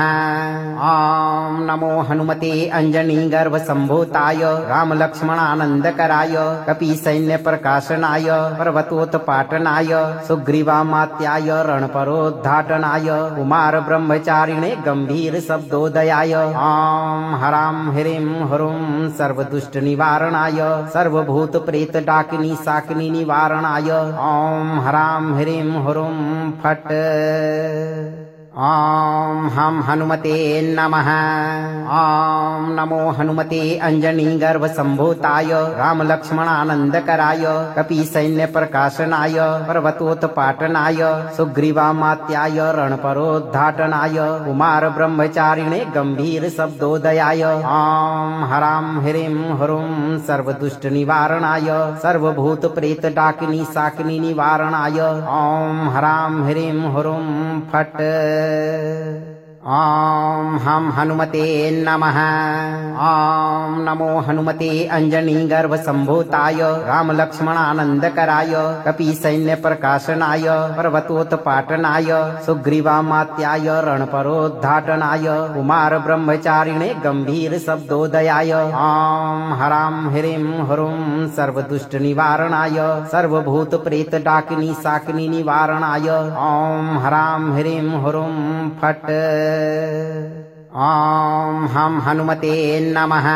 ॐ नमो हनुमते अञ्जनीगर्भसम्भूताय रामलक्ष्मणानन्दकराय कपीसैन्यप्रकाशनाय पर्वतोत्पाटनाय सुग्रीवामात्याय रणपरोद्धाटनाय कुमारब्रह्मचारिणे गम्भीरशब्दोदयाय ॐ हरां ह्रीं ह्रूं सर्वदुष्टनिवारणाय सर्वभूतप्रेतडाकिनी शाकिनी निवारणाय ॐ हरां ह्रीं ह्रूं फट् ॐ हम हनुमते नमः। ॐ नमो हनुमते अञ्जनीगर्भसम्भूताय रामलक्ष्मणानन्दकराय कपीसैन्यप्रकाशनाय पर्वतोत्पाटनाय सुग्रीवामात्याय रणपरोद्धाटनाय कुमारब्रह्मचारिणे गम्भीरशब्दोदयाय ॐ हरां ह्रीं ह्रूं सर्वदुष्टनिवारणाय सर्वभूतप्रेतडाकिनी शाकिनी निवारणाय ॐ हरां ह्रीं ह्रूं फट् ॐ हम हनुमते नमः। ॐ नमो हनुमते अञ्जनीगर्भसम्भूताय रामलक्ष्मणानन्दकराय कपीसैन्यप्रकाशनाय पर्वतोत्पाटनाय सुग्रीवामात्याय रणपरोद्धाटनाय कुमारब्रह्मचारिणे गम्भीरशब्दोदयाय ॐ हरां ह्रीं ह्रूं सर्वदुष्टनिवारणाय सर्वभूतप्रेतडाकिनी शाकिनी निवारणाय ॐ हरां ह्रीं ह्रूं फट् ॐ हम हनुमते नमः।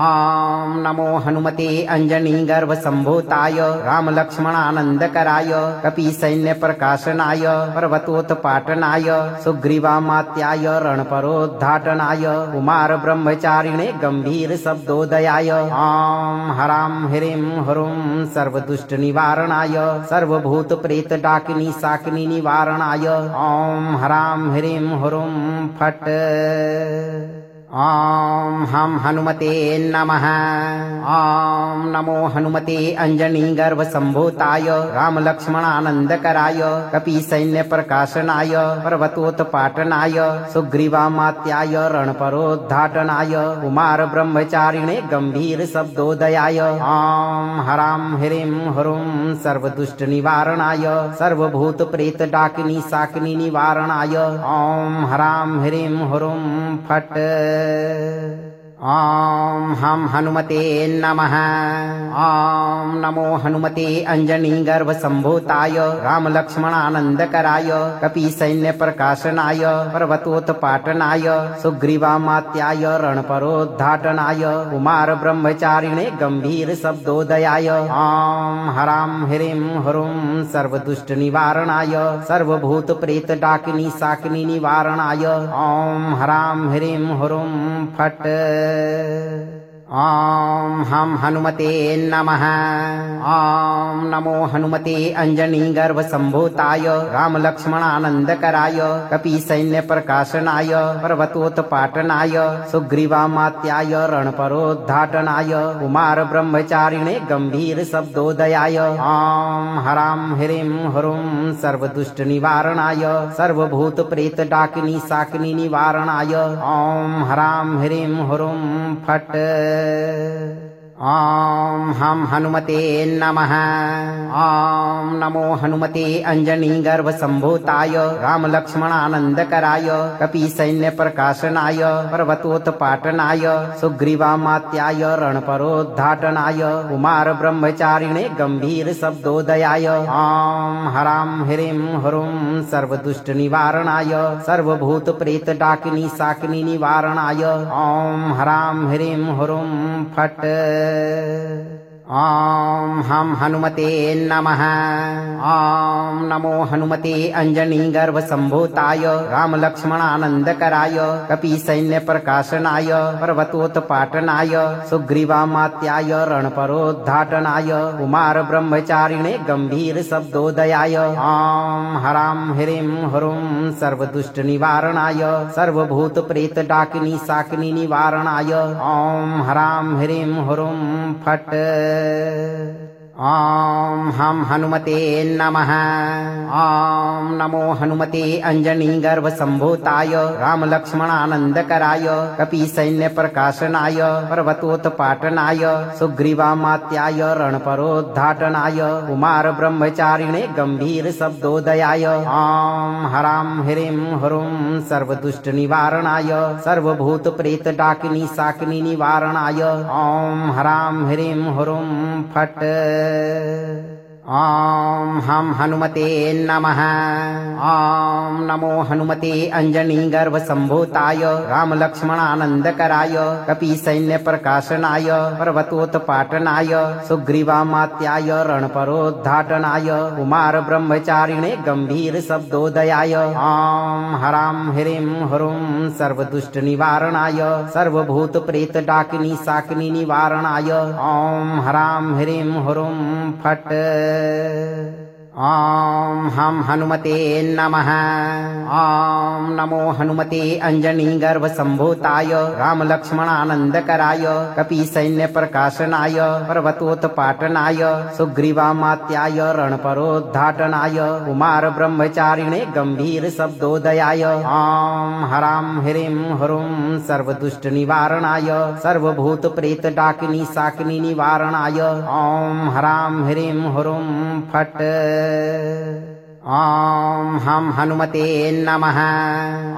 ॐ नमो हनुमते अञ्जनीगर्भसम्भूताय रामलक्ष्मणानन्दकराय कपीसैन्यप्रकाशनाय पर्वतोत्पाटनाय सुग्रीवामात्याय रणपरोद्धाटनाय कुमारब्रह्मचारिणे गम्भीरशब्दोदयाय ॐ हरां ह्रीं ह्रूं सर्वदुष्टनिवारणाय सर्वभूतप्रेतडाकिनी शाकिनी निवारणाय ॐ हरां ह्रीं ह्रूं फट् ॐ हम हनुमते नमः। ॐ नमो हनुमते अञ्जनीगर्भसम्भूताय रामलक्ष्मणानन्दकराय कपीसैन्यप्रकाशनाय पर्वतोत्पाटनाय सुग्रीवामात्याय रणपरोद्धाटनाय कुमारब्रह्मचारिणे गम्भीरशब्दोदयाय ॐ हरां ह्रीं ह्रूं सर्वदुष्टनिवारणाय सर्वभूतप्रेतडाकिनी शाकिनी निवारणाय ॐ हरां ह्रीं ह्रूं फट् ॐ हम हनुमते नमः। ॐ नमो हनुमते अञ्जनीगर्भसम्भूताय रामलक्ष्मणानन्दकराय कपीसैन्यप्रकाशनाय पर्वतोत्पाटनाय सुग्रीवामात्याय रणपरोद्धाटनाय कुमारब्रह्मचारिणे गम्भीरशब्दोदयाय ॐ हरां ह्रीं ह्रूं सर्वदुष्टनिवारणाय सर्वभूतप्रेतडाकिनी शाकिनी निवारणाय ॐ हरां ह्रीं ह्रूं फट् ॐ हम हनुमते नमः। ॐ नमो हनुमते अञ्जनीगर्भसम्भूताय रामलक्ष्मणानन्दकराय कपीसैन्यप्रकाशनाय पर्वतोत्पाटनाय सुग्रीवामात्याय रणपरोद्धाटनाय कुमारब्रह्मचारिणे गम्भीरशब्दोदयाय ॐ हरां ह्रीं ह्रूं सर्वदुष्टनिवारणाय सर्वभूतप्रेतडाकिनी शाकिनी निवारणाय ॐ हरां ह्रीं ह्रूं फट् ॐ हम हनुमते नमः। ॐ नमो हनुमते अञ्जनीगर्भसम्भूताय रामलक्ष्मणानन्दकराय कपीसैन्यप्रकाशनाय पर्वतोत्पाटनाय सुग्रीवामात्याय रणपरोद्धाटनाय कुमारब्रह्मचारिणे गम्भीरशब्दोदयाय ॐ हरां ह्रीं ह्रूं सर्वदुष्टनिवारणाय सर्वभूतप्रेतडाकिनी शाकिनी निवारणाय ॐ हरां ह्रीं ह्रूं फट् ॐ हम हनुमते नमः। ॐ नमो हनुमते अञ्जनीगर्भसम्भूताय रामलक्ष्मणानन्दकराय कपीसैन्यप्रकाशनाय पर्वतोत्पाटनाय सुग्रीवामात्याय रणपरोद्धाटनाय कुमारब्रह्मचारिणे गम्भीरशब्दोदयाय ॐ हरां ह्रीं ह्रूं सर्वदुष्टनिवारणाय सर्वभूतप्रेतडाकिनी शाकिनी निवारणाय ॐ हरां ह्रीं ह्रूं फट् ॐ हम हनुमते नमः। ॐ नमो हनुमते अञ्जनीगर्भसम्भूताय रामलक्ष्मणानन्दकराय कपीसैन्यप्रकाशनाय पर्वतोत्पाटनाय सुग्रीवामात्याय रणपरोद्धाटनाय कुमारब्रह्मचारिणे गम्भीरशब्दोदयाय ॐ हरां ह्रीं ह्रूं सर्वदुष्टनिवारणाय सर्वभूतप्रेतडाकिनी शाकिनी निवारणाय ॐ हरां ह्रीं ह्रूं फट् ॐ हम हनुमते नमः। ॐ नमो हनुमते अञ्जनीगर्भसम्भूताय रामलक्ष्मणानन्दकराय कपीसैन्यप्रकाशनाय पर्वतोत्पाटनाय सुग्रीवामात्याय रणपरोद्धाटनाय कुमारब्रह्मचारिणे गम्भीरशब्दोदयाय ॐ हरां ह्रीं ह्रूं सर्वदुष्टनिवारणाय सर्वभूतप्रेतडाकिनी शाकिनी निवारणाय ॐ हरां ह्रीं ह्रूं फट् ॐ हम हनुमते नमः। ॐ नमो हनुमते अञ्जनीगर्भसम्भूताय रामलक्ष्मणानन्दकराय कपीसैन्यप्रकाशनाय पर्वतोत्पाटनाय सुग्रीवामात्याय रणपरोद्धाटनाय कुमारब्रह्मचारिणे गम्भीरशब्दोदयाय ॐ हरां ह्रीं ह्रूं सर्वदुष्टनिवारणाय सर्वभूतप्रेतडाकिनी शाकिनी निवारणाय ॐ हरां ह्रीं ह्रूं फट् ॐ हम हनुमते नमः।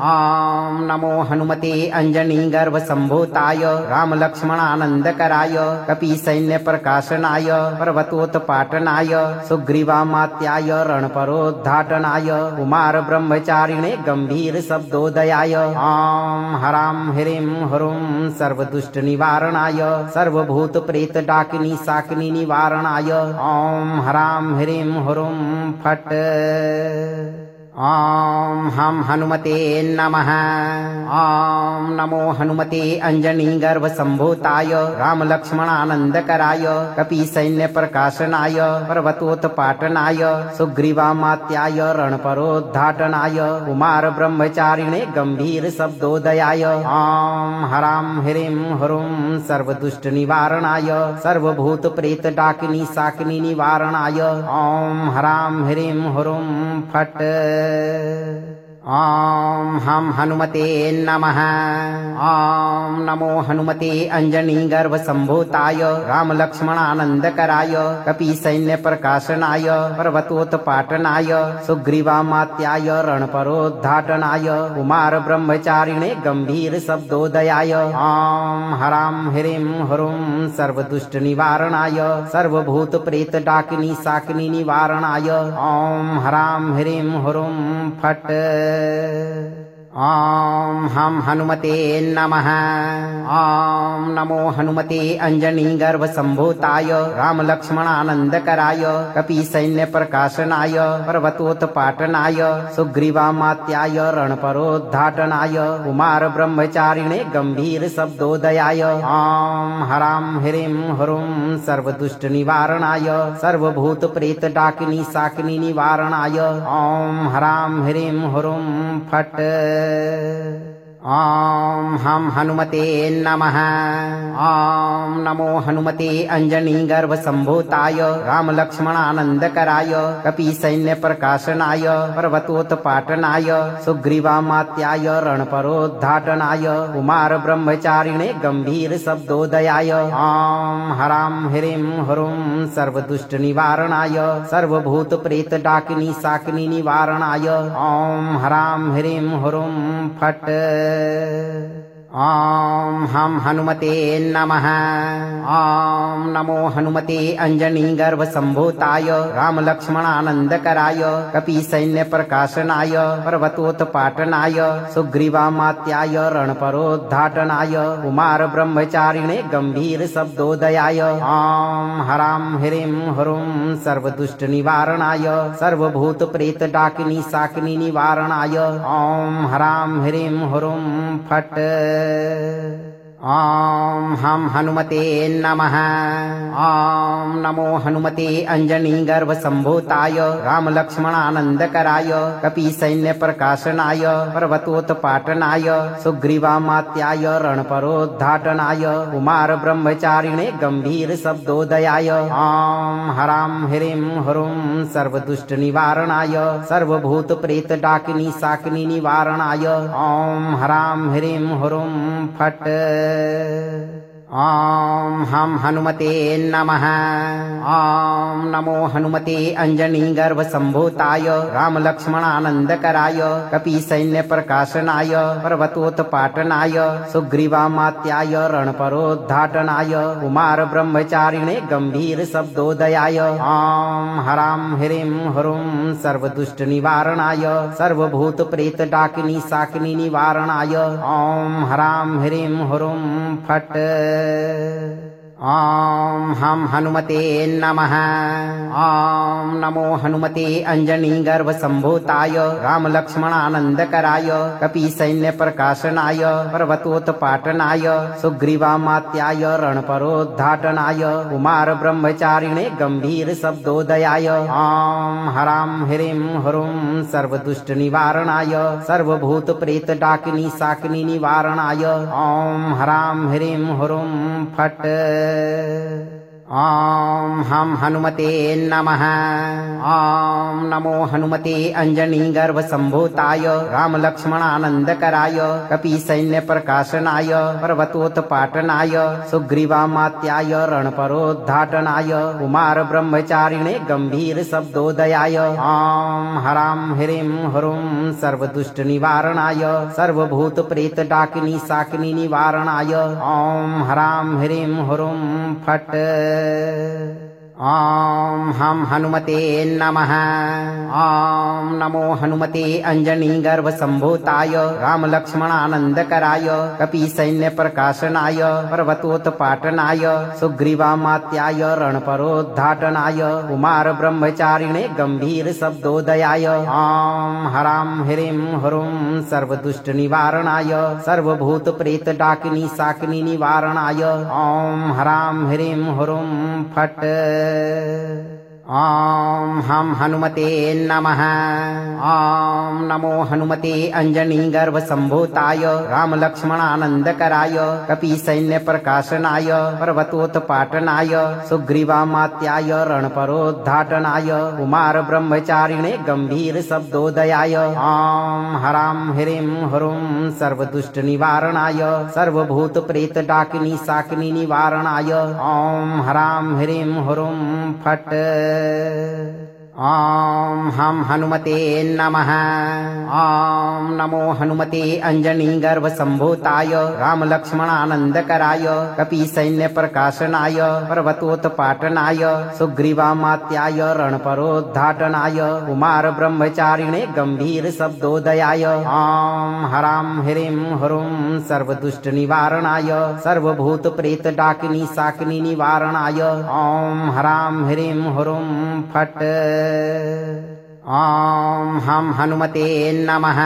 ॐ नमो हनुमते अञ्जनीगर्भसम्भूताय रामलक्ष्मणानन्दकराय कपीसैन्यप्रकाशनाय पर्वतोत्पाटनाय सुग्रीवामात्याय रणपरोद्धाटनाय कुमारब्रह्मचारिणे गम्भीरशब्दोदयाय ॐ हरां ह्रीं ह्रूं सर्वदुष्टनिवारणाय सर्वभूतप्रेतडाकिनी शाकिनी निवारणाय ॐ हरां ह्रीं ह्रूं फट् ॐ हम हनुमते नमः। ॐ नमो हनुमते अञ्जनीगर्भसम्भूताय रामलक्ष्मणानन्दकराय कपीसैन्यप्रकाशनाय पर्वतोत्पाटनाय सुग्रीवामात्याय रणपरोद्धाटनाय कुमारब्रह्मचारिणे गम्भीरशब्दोदयाय ॐ हरां ह्रीं ह्रूं सर्वदुष्टनिवारणाय सर्वभूतप्रेतडाकिनी शाकिनी निवारणाय ॐ हरां ह्रीं ह्रूं फट् ॐ हम हनुमते नमः। ॐ नमो हनुमते अञ्जनीगर्भसम्भूताय रामलक्ष्मणानन्दकराय कपीसैन्यप्रकाशनाय पर्वतोत्पाटनाय सुग्रीवामात्याय रणपरोद्धाटनाय कुमारब्रह्मचारिणे गम्भीरशब्दोदयाय ॐ हरां ह्रीं ह्रूं सर्वदुष्टनिवारणाय सर्वभूतप्रेतडाकिनी शाकिनी निवारणाय ॐ हरां ह्रीं ह्रूं फट् ॐ हम हनुमते नमः। ॐ नमो हनुमते अञ्जनीगर्भसम्भूताय रामलक्ष्मणानन्दकराय कपीसैन्यप्रकाशनाय पर्वतोत्पाटनाय सुग्रीवामात्याय रणपरोद्धाटनाय कुमारब्रह्मचारिणे गम्भीरशब्दोदयाय ॐ हरां ह्रीं ह्रूं सर्वदुष्टनिवारणाय सर्वभूतप्रेतडाकिनी शाकिनी निवारणाय ॐ हरां ह्रीं ह्रूं फट् ॐ हम हनुमते नमः। ॐ नमो हनुमते अञ्जनीगर्भसम्भूताय रामलक्ष्मणानन्दकराय कपीसैन्यप्रकाशनाय पर्वतोत्पाटनाय सुग्रीवामात्याय रणपरोद्धाटनाय कुमारब्रह्मचारिणे गम्भीरशब्दोदयाय ॐ हरां ह्रीं ह्रूं सर्वदुष्टनिवारणाय सर्वभूतप्रेतडाकिनी शाकिनी निवारणाय ॐ हरां ह्रीं ह्रूं फट् ॐ हम हनुमते नमः। ॐ नमो हनुमते अंजनीगर्भसम्भूताय रामलक्ष्मणानन्दकराय कपीसैन्यप्रकाशनाय पर्वतोत्पाटनाय सुग्रीवामात्याय रणपरोद्धाटनाय कुमारब्रह्मचारिणे गम्भीरशब्दोदयाय ॐ हरां ह्रीं ह्रूं सर्वदुष्टनिवारणाय सर्वभूतप्रेतडाकिनी शाकिनी निवारणाय ॐ हरां ह्रीं ह्रूं फट् ॐ हम हनुमते नमः। ॐ नमो हनुमते अंजनीगर्भसम्भूताय रामलक्ष्मणानन्दकराय कपीसैन्यप्रकाशनाय पर्वतोत्पाटनाय सुग्रीवामात्याय रणपरोद्धाटनाय कुमारब्रह्मचारिणे गम्भीरशब्दोदयाय ॐ हरां ह्रीं ह्रूं सर्वदुष्टनिवारणाय सर्वभूतप्रेतडाकिनी शाकिनी निवारणाय ॐ हरां ह्रीं ह्रूं फट् ॐ हम हनुमते नमः। ॐ नमो हनुमते अंजनीगर्भसम्भूताय रामलक्ष्मणानन्दकराय कपीसैन्यप्रकाशनाय पर्वतोत्पाटनाय सुग्रीवामात्याय रणपरोद्धाटनाय कुमारब्रह्मचारिणे गम्भीरशब्दोदयाय ॐ हरां ह्रीं ह्रूं सर्वदुष्टनिवारणाय सर्वभूतप्रेतडाकिनी शाकिनी निवारणाय ॐ हरां ह्रीं ह्रूं फट् ॐ हम हनुमते नमः। ॐ नमो हनुमते अंजनीगर्भसम्भूताय रामलक्ष्मणानन्दकराय कपीसैन्यप्रकाशनाय पर्वतोत्पाटनाय सुग्रीवामात्याय रणपरोद्धाटनाय कुमारब्रह्मचारिणे गम्भीरशब्दोदयाय ॐ हरां ह्रीं ह्रूं सर्वदुष्टनिवारणाय सर्वभूतप्रेतडाकिनी शाकिनी निवारणाय ॐ हरां ह्रीं ह्रूं फट् ॐ हम हनुमते नमः। ॐ नमो हनुमते अंजनीगर्भसम्भूताय रामलक्ष्मणानन्दकराय कपीसैन्यप्रकाशनाय पर्वतोत्पाटनाय सुग्रीवामात्याय रणपरोद्धाटनाय कुमारब्रह्मचारिणे गम्भीरशब्दोदयाय ॐ हरां ह्रीं ह्रूं सर्वदुष्टनिवारणाय सर्वभूतप्रेतडाकिनी शाकिनी निवारणाय ॐ हरां ह्रीं ह्रूं फट् ॐ हम हनुमते नमः। ॐ नमो हनुमते अंजनीगर्भसम्भूताय रामलक्ष्मणानन्दकराय कपीसैन्यप्रकाशनाय पर्वतोत्पाटनाय सुग्रीवामात्याय रणपरोद्धाटनाय कुमारब्रह्मचारिणे गम्भीरशब्दोदयाय ॐ हरां ह्रीं ह्रूं सर्वदुष्टनिवारणाय सर्वभूतप्रेतडाकिनी शाकिनी निवारणाय ॐ हरां ह्रीं ह्रूं फट् ॐ हम हनुमते नमः। ॐ नमो हनुमते अंजनीगर्भसम्भूताय रामलक्ष्मणानन्दकराय कपीसैन्यप्रकाशनाय पर्वतोत्पाटनाय सुग्रीवामात्याय रणपरोद्धाटनाय कुमारब्रह्मचारिणे गम्भीरशब्दोदयाय ॐ हरां ह्रीं ह्रूं सर्वदुष्टनिवारणाय सर्वभूतप्रेतडाकिनी शाकिनी निवारणाय ॐ हरां ह्रीं ह्रूं फट् ॐ हम हनुमते नमः। ॐ नमो हनुमते अंजनीगर्भसम्भूताय रामलक्ष्मणानन्दकराय कपीसैन्यप्रकाशनाय पर्वतोत्पाटनाय सुग्रीवामात्याय रणपरोद्धाटनाय कुमारब्रह्मचारिणे गम्भीरशब्दोदयाय ॐ हरां ह्रीं ह्रूं सर्वदुष्टनिवारणाय सर्वभूतप्रेतडाकिनी शाकिनी निवारणाय ॐ हरां ह्रीं ह्रूं फट् ॐ हम हनुमते नमः।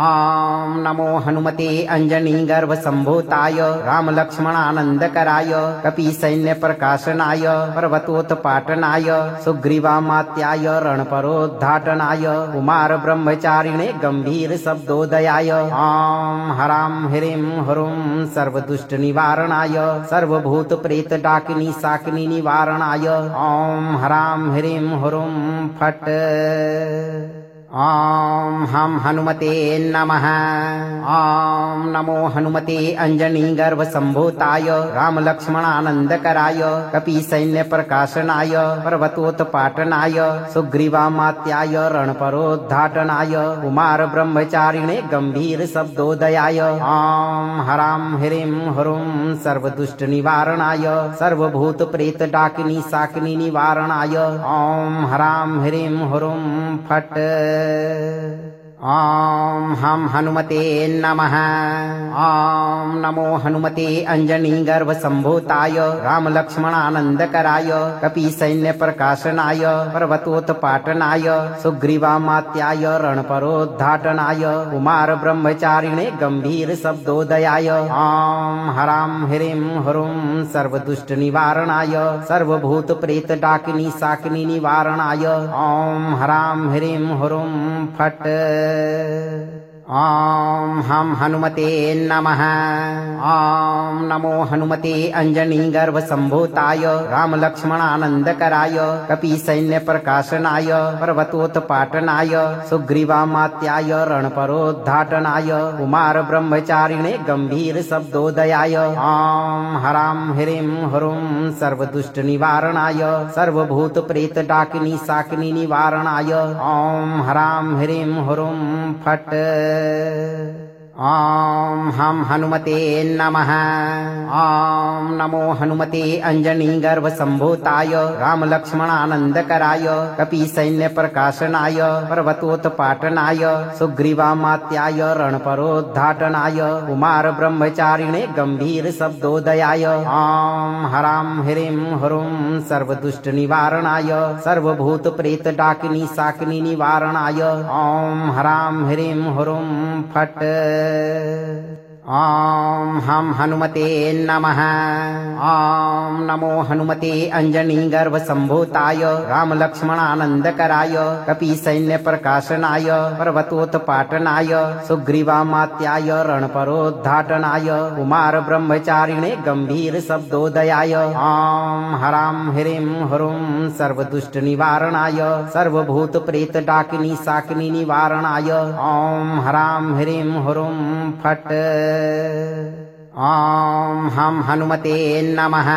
ॐ नमो हनुमते अंजनीगर्भसम्भूताय रामलक्ष्मणानन्दकराय कपीसैन्यप्रकाशनाय पर्वतोत्पाटनाय सुग्रीवामात्याय रणपरोद्धाटनाय कुमारब्रह्मचारिणे गम्भीरशब्दोदयाय ॐ हरां ह्रीं ह्रूं सर्वदुष्टनिवारणाय सर्वभूतप्रेतडाकिनी शाकिनी निवारणाय ॐ हरां ह्रीं ह्रूं फट् ॐ हम हनुमते नमः। ॐ नमो हनुमते अञ्जनीगर्भसम्भूताय रामलक्ष्मणानन्दकराय कपीसैन्यप्रकाशनाय पर्वतोत्पाटनाय सुग्रीवामात्याय रणपरोद्धाटनाय कुमारब्रह्मचारिणे गम्भीरशब्दोदयाय ॐ हरां ह्रीं ह्रूं सर्वदुष्टनिवारणाय सर्वभूतप्रेतडाकिनी शाकिनी निवारणाय ॐ हरां ह्रीं ह्रूं फट् ॐ हम हनुमते नमः। ॐ नमो हनुमते अञ्जनीगर्भसम्भूताय रामलक्ष्मणानन्दकराय कपीसैन्यप्रकाशनाय पर्वतोत्पाटनाय सुग्रीवामात्याय रणपरोद्धाटनाय कुमारब्रह्मचारिणे गम्भीरशब्दोदयाय ॐ हरां ह्रीं ह्रूं सर्वदुष्टनिवारणाय सर्वभूतप्रेतडाकिनी शाकिनी निवारणाय ॐ हरां ह्रीं ह्रूं फट् ॐ हम हनुमते नमः। ॐ नमो हनुमते अञ्जनीगर्भसम्भूताय रामलक्ष्मणानन्दकराय कपीसैन्यप्रकाशनाय पर्वतोत्पाटनाय सुग्रीवामात्याय रणपरोद्धाटनाय कुमारब्रह्मचारिणे गम्भीरशब्दोदयाय ॐ हरां ह्रीं ह्रूं सर्वदुष्टनिवारणाय सर्वभूतप्रेतडाकिनी शाकिनी निवारणाय ॐ हरां ह्रीं ह्रूं फट् ॐ हम हनुमते नमः। ॐ नमो हनुमते अञ्जनीगर्भसम्भूताय रामलक्ष्मणानन्दकराय कपीसैन्यप्रकाशनाय पर्वतोत्पाटनाय सुग्रीवामात्याय रणपरोद्धाटनाय कुमारब्रह्मचारिणे गम्भीरशब्दोदयाय ॐ हरां ह्रीं ह्रूं सर्वदुष्टनिवारणाय सर्वभूतप्रेतडाकिनी शाकिनी निवारणाय ॐ हरां ह्रीं ह्रूं फट् ॐ हम हनुमते नमः। ॐ नमो हनुमते अञ्जनीगर्भसम्भूताय रामलक्ष्मणानन्दकराय कपीसैन्यप्रकाशनाय पर्वतोत्पाटनाय सुग्रीवामात्याय रणपरोद्धाटनाय कुमारब्रह्मचारिणे गम्भीरशब्दोदयाय ॐ हरां ह्रीं ह्रूं सर्वदुष्टनिवारणाय सर्वभूतप्रेतडाकिनी शाकिनी निवारणाय ॐ हरां ह्रीं ह्रूं फट् ॐ हम हनुमते नमः।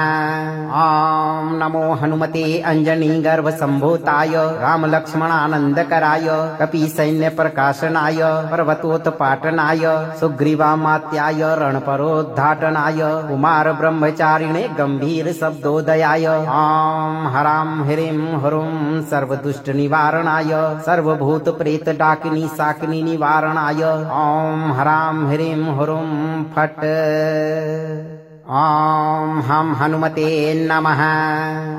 ॐ नमो हनुमते अञ्जनीगर्भसम्भूताय रामलक्ष्मणानन्दकराय कपीसैन्यप्रकाशनाय पर्वतोत्पाटनाय सुग्रीवामात्याय रणपरोद्धाटनाय कुमारब्रह्मचारिणे गम्भीरशब्दोदयाय ॐ हरां ह्रीं ह्रूं सर्वदुष्टनिवारणाय सर्वभूतप्रेतडाकिनी शाकिनी निवारणाय ॐ हरां ह्रीं ह्रूं फट् ॐ हम हनुमते नमः।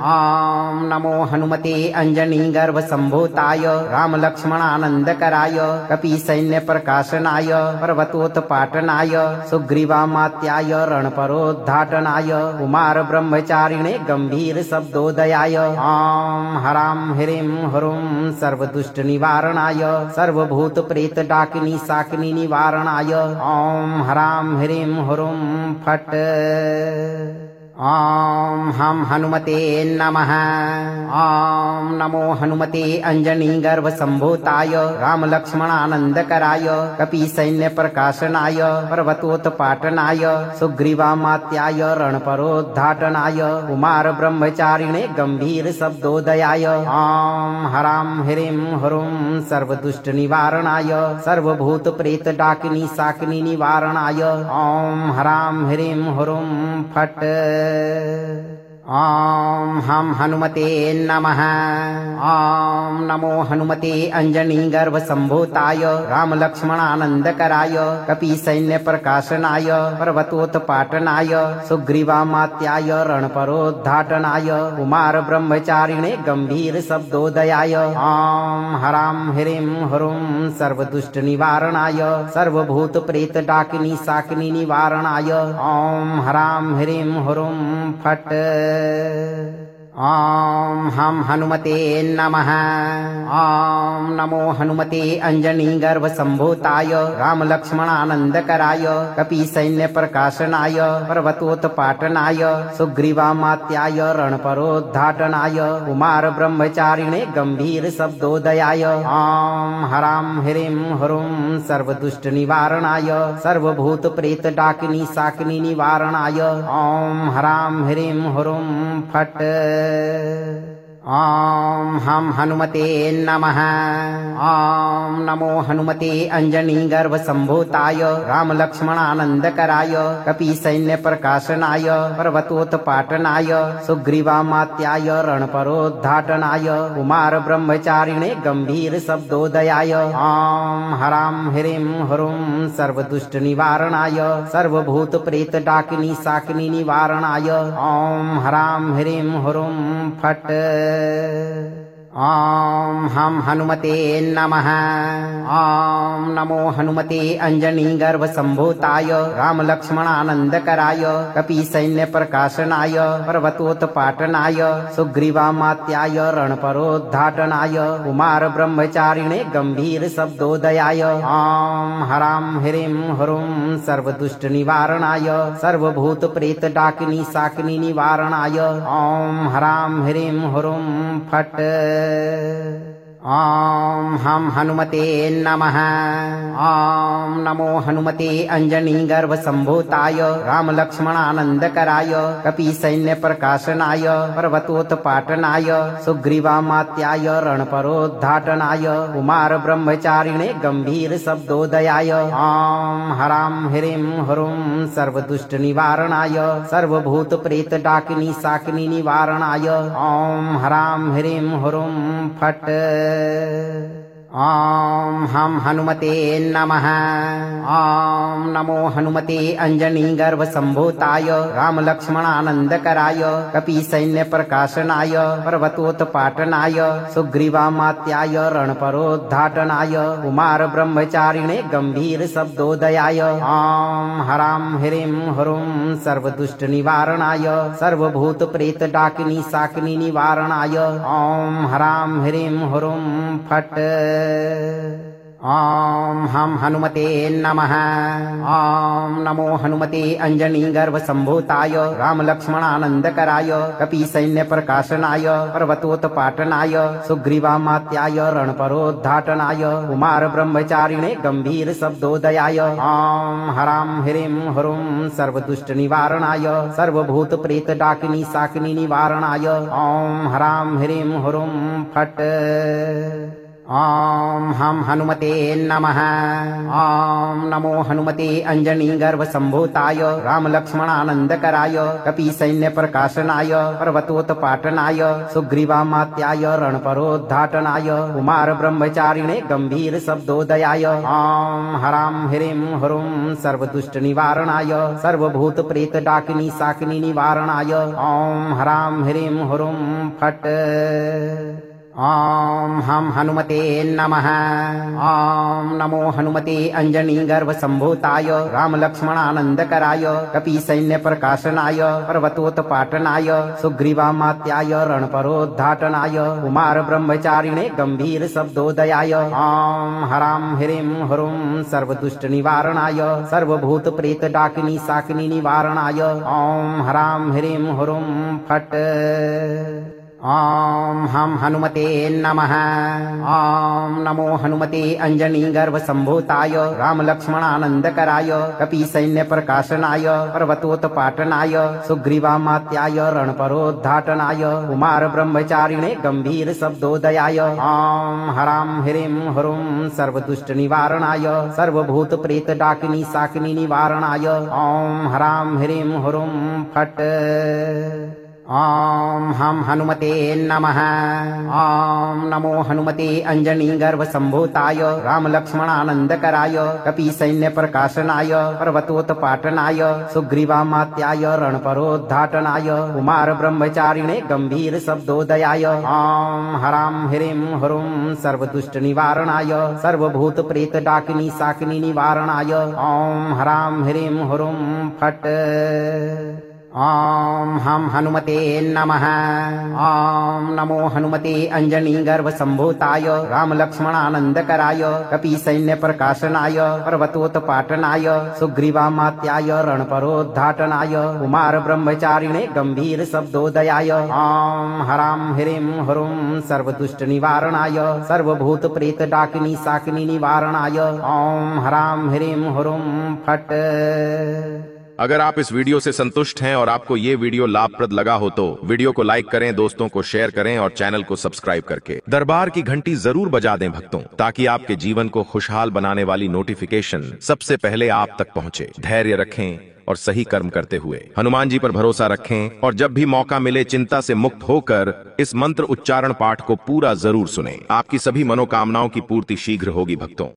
ॐ नमो हनुमते अञ्जनीगर्भसम्भूताय रामलक्ष्मणानन्दकराय कपीसैन्यप्रकाशनाय पर्वतोत्पाटनाय सुग्रीवामात्याय रणपरोद्धाटनाय कुमारब्रह्मचारिणे गम्भीरशब्दोदयाय ॐ हरां ह्रीं ह्रूं सर्वदुष्टनिवारणाय सर्वभूतप्रेतडाकिनी शाकिनी निवारणाय ॐ हरां ह्रीं ह्रूं फट् ॐ हम हनुमते नमः। ॐ नमो हनुमते अञ्जनीगर्भसम्भूताय रामलक्ष्मणानन्दकराय कपीसैन्यप्रकाशनाय पर्वतोत्पाटनाय सुग्रीवामात्याय रणपरोद्धाटनाय कुमारब्रह्मचारिणे गम्भीरशब्दोदयाय ॐ हरां ह्रीं ह्रूं सर्वदुष्टनिवारणाय सर्वभूतप्रेतडाकिनी शाकिनी निवारणाय ॐ हरां ह्रीं ह्रूं फट् ॐ हम हनुमते नमः। ॐ नमो हनुमते अञ्जनीगर्भसम्भूताय रामलक्ष्मणानन्दकराय कपीसैन्यप्रकाशनाय पर्वतोत्पाटनाय सुग्रीवामात्याय रणपरोद्धाटनाय कुमारब्रह्मचारिणे गम्भीरशब्दोदयाय ॐ हरां ह्रीं ह्रूं सर्वदुष्टनिवारणाय सर्वभूतप्रेतडाकिनी शाकिनी निवारणाय ॐ हरां ह्रीं ह्रूं फट् ॐ हम हनुमते नमः। ॐ नमो हनुमते अञ्जनीगर्भसम्भूताय रामलक्ष्मणानन्दकराय कपीसैन्यप्रकाशनाय पर्वतोत्पाटनाय सुग्रीवामात्याय रणपरोद्धाटनाय कुमारब्रह्मचारिणे गम्भीरशब्दोदयाय ॐ हरां ह्रीं ह्रूं सर्वदुष्टनिवारणाय सर्वभूतप्रेतडाकिनी शाकिनी निवारणाय ॐ हरां ह्रीं ह्रूं फट् ॐ हम हनुमते नमः। ॐ नमो हनुमते अञ्जनीगर्भसम्भूताय रामलक्ष्मणानन्दकराय कपीसैन्यप्रकाशनाय पर्वतोत्पाटनाय सुग्रीवामात्याय रणपरोद्धाटनाय कुमारब्रह्मचारिणे गम्भीरशब्दोदयाय ॐ हरां ह्रीं ह्रूं सर्वदुष्टनिवारणाय सर्वभूतप्रेतडाकिनी शाकिनी निवारणाय ॐ हरां ह्रीं ह्रूं फट् ॐ हम हनुमते नमः। ॐ नमो हनुमते अञ्जनीगर्भसम्भूताय रामलक्ष्मणानन्दकराय कपीसैन्यप्रकाशनाय पर्वतोत्पाटनाय सुग्रीवामात्याय रणपरोद्धाटनाय कुमारब्रह्मचारिणे गम्भीरशब्दोदयाय ॐ हरां ह्रीं ह्रूं सर्वदुष्टनिवारणाय सर्वभूतप्रेतडाकिनी शाकिनी निवारणाय ॐ हरां ह्रीं ह्रूं फट् ॐ हम हनुमते नमः। ॐ नमो हनुमते अञ्जनीगर्भसम्भूताय रामलक्ष्मणानन्दकराय कपीसैन्यप्रकाशनाय पर्वतोत्पाटनाय सुग्रीवामात्याय रणपरोद्धाटनाय कुमारब्रह्मचारिणे गम्भीरशब्दोदयाय ॐ हरां ह्रीं ह्रूं सर्वदुष्टनिवारणाय सर्वभूतप्रेतडाकिनी शाकिनी निवारणाय ॐ हरां ह्रीं ह्रूं फट् ॐ हम हनुमते नमः। ॐ नमो हनुमते अञ्जनीगर्भसम्भूताय रामलक्ष्मणानन्दकराय कपीसैन्यप्रकाशनाय पर्वतोत्पाटनाय सुग्रीवामात्याय रणपरोद्धाटनाय कुमारब्रह्मचारिणे गम्भीरशब्दोदयाय ॐ हरां ह्रीं ह्रूं सर्वदुष्टनिवारणाय सर्वभूतप्रेतडाकिनी शाकिनी निवारणाय ॐ हरां ह्रीं ह्रूं फट् ॐ हम हनुमते नमः। ॐ नमो हनुमते अञ्जनीगर्भसम्भूताय रामलक्ष्मणानन्दकराय कपीसैन्यप्रकाशनाय पर्वतोत्पाटनाय सुग्रीवामात्याय रणपरोद्धाटनाय कुमारब्रह्मचारिणे गम्भीरशब्दोदयाय ॐ हरां ह्रीं ह्रूं सर्वदुष्टनिवारणाय सर्वभूतप्रेतडाकिनी शाकिनी निवारणाय ॐ हरां ह्रीं ह्रूं फट् ॐ हम हनुमते नमः। ॐ नमो हनुमते अञ्जनीगर्भसम्भूताय रामलक्ष्मणानन्दकराय कपीसैन्यप्रकाशनाय पर्वतोत्पाटनाय सुग्रीवामात्याय रणपरोद्धाटनाय कुमारब्रह्मचारिणे गम्भीरशब्दोदयाय ॐ हरां ह्रीं ह्रूं सर्वदुष्टनिवारणाय सर्वभूतप्रेतडाकिनी शाकिनी निवारणाय ॐ हरां ह्रीं ह्रूं फट् ॐ हम हनुमते नमः। ॐ नमो हनुमते अञ्जनीगर्भसम्भूताय रामलक्ष्मणानन्दकराय कपीसैन्यप्रकाशनाय पर्वतोत्पाटनाय सुग्रीवामात्याय रणपरोद्धाटनाय कुमारब्रह्मचारिणे गम्भीरशब्दोदयाय ॐ हरां ह्रीं ह्रूं सर्वदुष्टनिवारणाय सर्वभूतप्रेतडाकिनी शाकिनी निवारणाय ॐ हरां ह्रीं ह्रूं फट् ॐ हम हनुमते नमः। ॐ नमो हनुमते अञ्जनीगर्भसम्भूताय रामलक्ष्मणानन्दकराय कपीसैन्यप्रकाशनाय पर्वतोत्पाटनाय सुग्रीवामात्याय रणपरोद्धाटनाय कुमारब्रह्मचारिणे गम्भीरशब्दोदयाय ॐ हरां ह्रीं ह्रूं सर्वदुष्टनिवारणाय सर्वभूतप्रेतडाकिनी शाकिनी निवारणाय ॐ हरां ह्रीं ह्रूं फट् ॐ हम हनुमते नमः। ॐ नमो हनुमते अञ्जनीगर्भसम्भूताय रामलक्ष्मणानन्दकराय कपीसैन्यप्रकाशनाय पर्वतोत्पाटनाय सुग्रीवामात्याय रणपरोद्धाटनाय कुमारब्रह्मचारिणे गम्भीरशब्दोदयाय ॐ हरां ह्रीं ह्रूं सर्वदुष्टनिवारणाय सर्वभूतप्रेतडाकिनी शाकिनी निवारणाय ॐ हरां ह्रीं ह्रूं फट् ओम हम हनुमते नमः। ओम नमो हनुमते अंजनी गर्भ संभूताय राम लक्ष्मणानंदकराय कपि सैन्य प्रकाशनाय पर्वतोत्पाटनाय सुग्रीवामात्याय रणपरोद्धाटनाय कुमार ब्रह्मचारिणे गंभीर शब्दोदयाय ओम हराम ह्रीं ह्रूं सर्वदुष्ट निवारणाय सर्वभूत प्रेत डाकिनी साकिनी निवारणाय ओम हराम ह्रीं ह्रूं फट। अगर आप इस वीडियो से संतुष्ट हैं और आपको ये वीडियो लाभप्रद लगा हो तो वीडियो को लाइक करें, दोस्तों को शेयर करें और चैनल को सब्सक्राइब करके दरबार की घंटी जरूर बजा दें भक्तों, ताकि आपके जीवन को खुशहाल बनाने वाली नोटिफिकेशन सबसे पहले आप तक पहुंचे। धैर्य रखें और सही कर्म करते हुए हनुमान जी पर भरोसा रखें और जब भी मौका मिले चिंता से मुक्त होकर इस मंत्र उच्चारण पाठ को पूरा जरूर सुनें। आपकी सभी मनोकामनाओं की पूर्ति शीघ्र होगी भक्तों।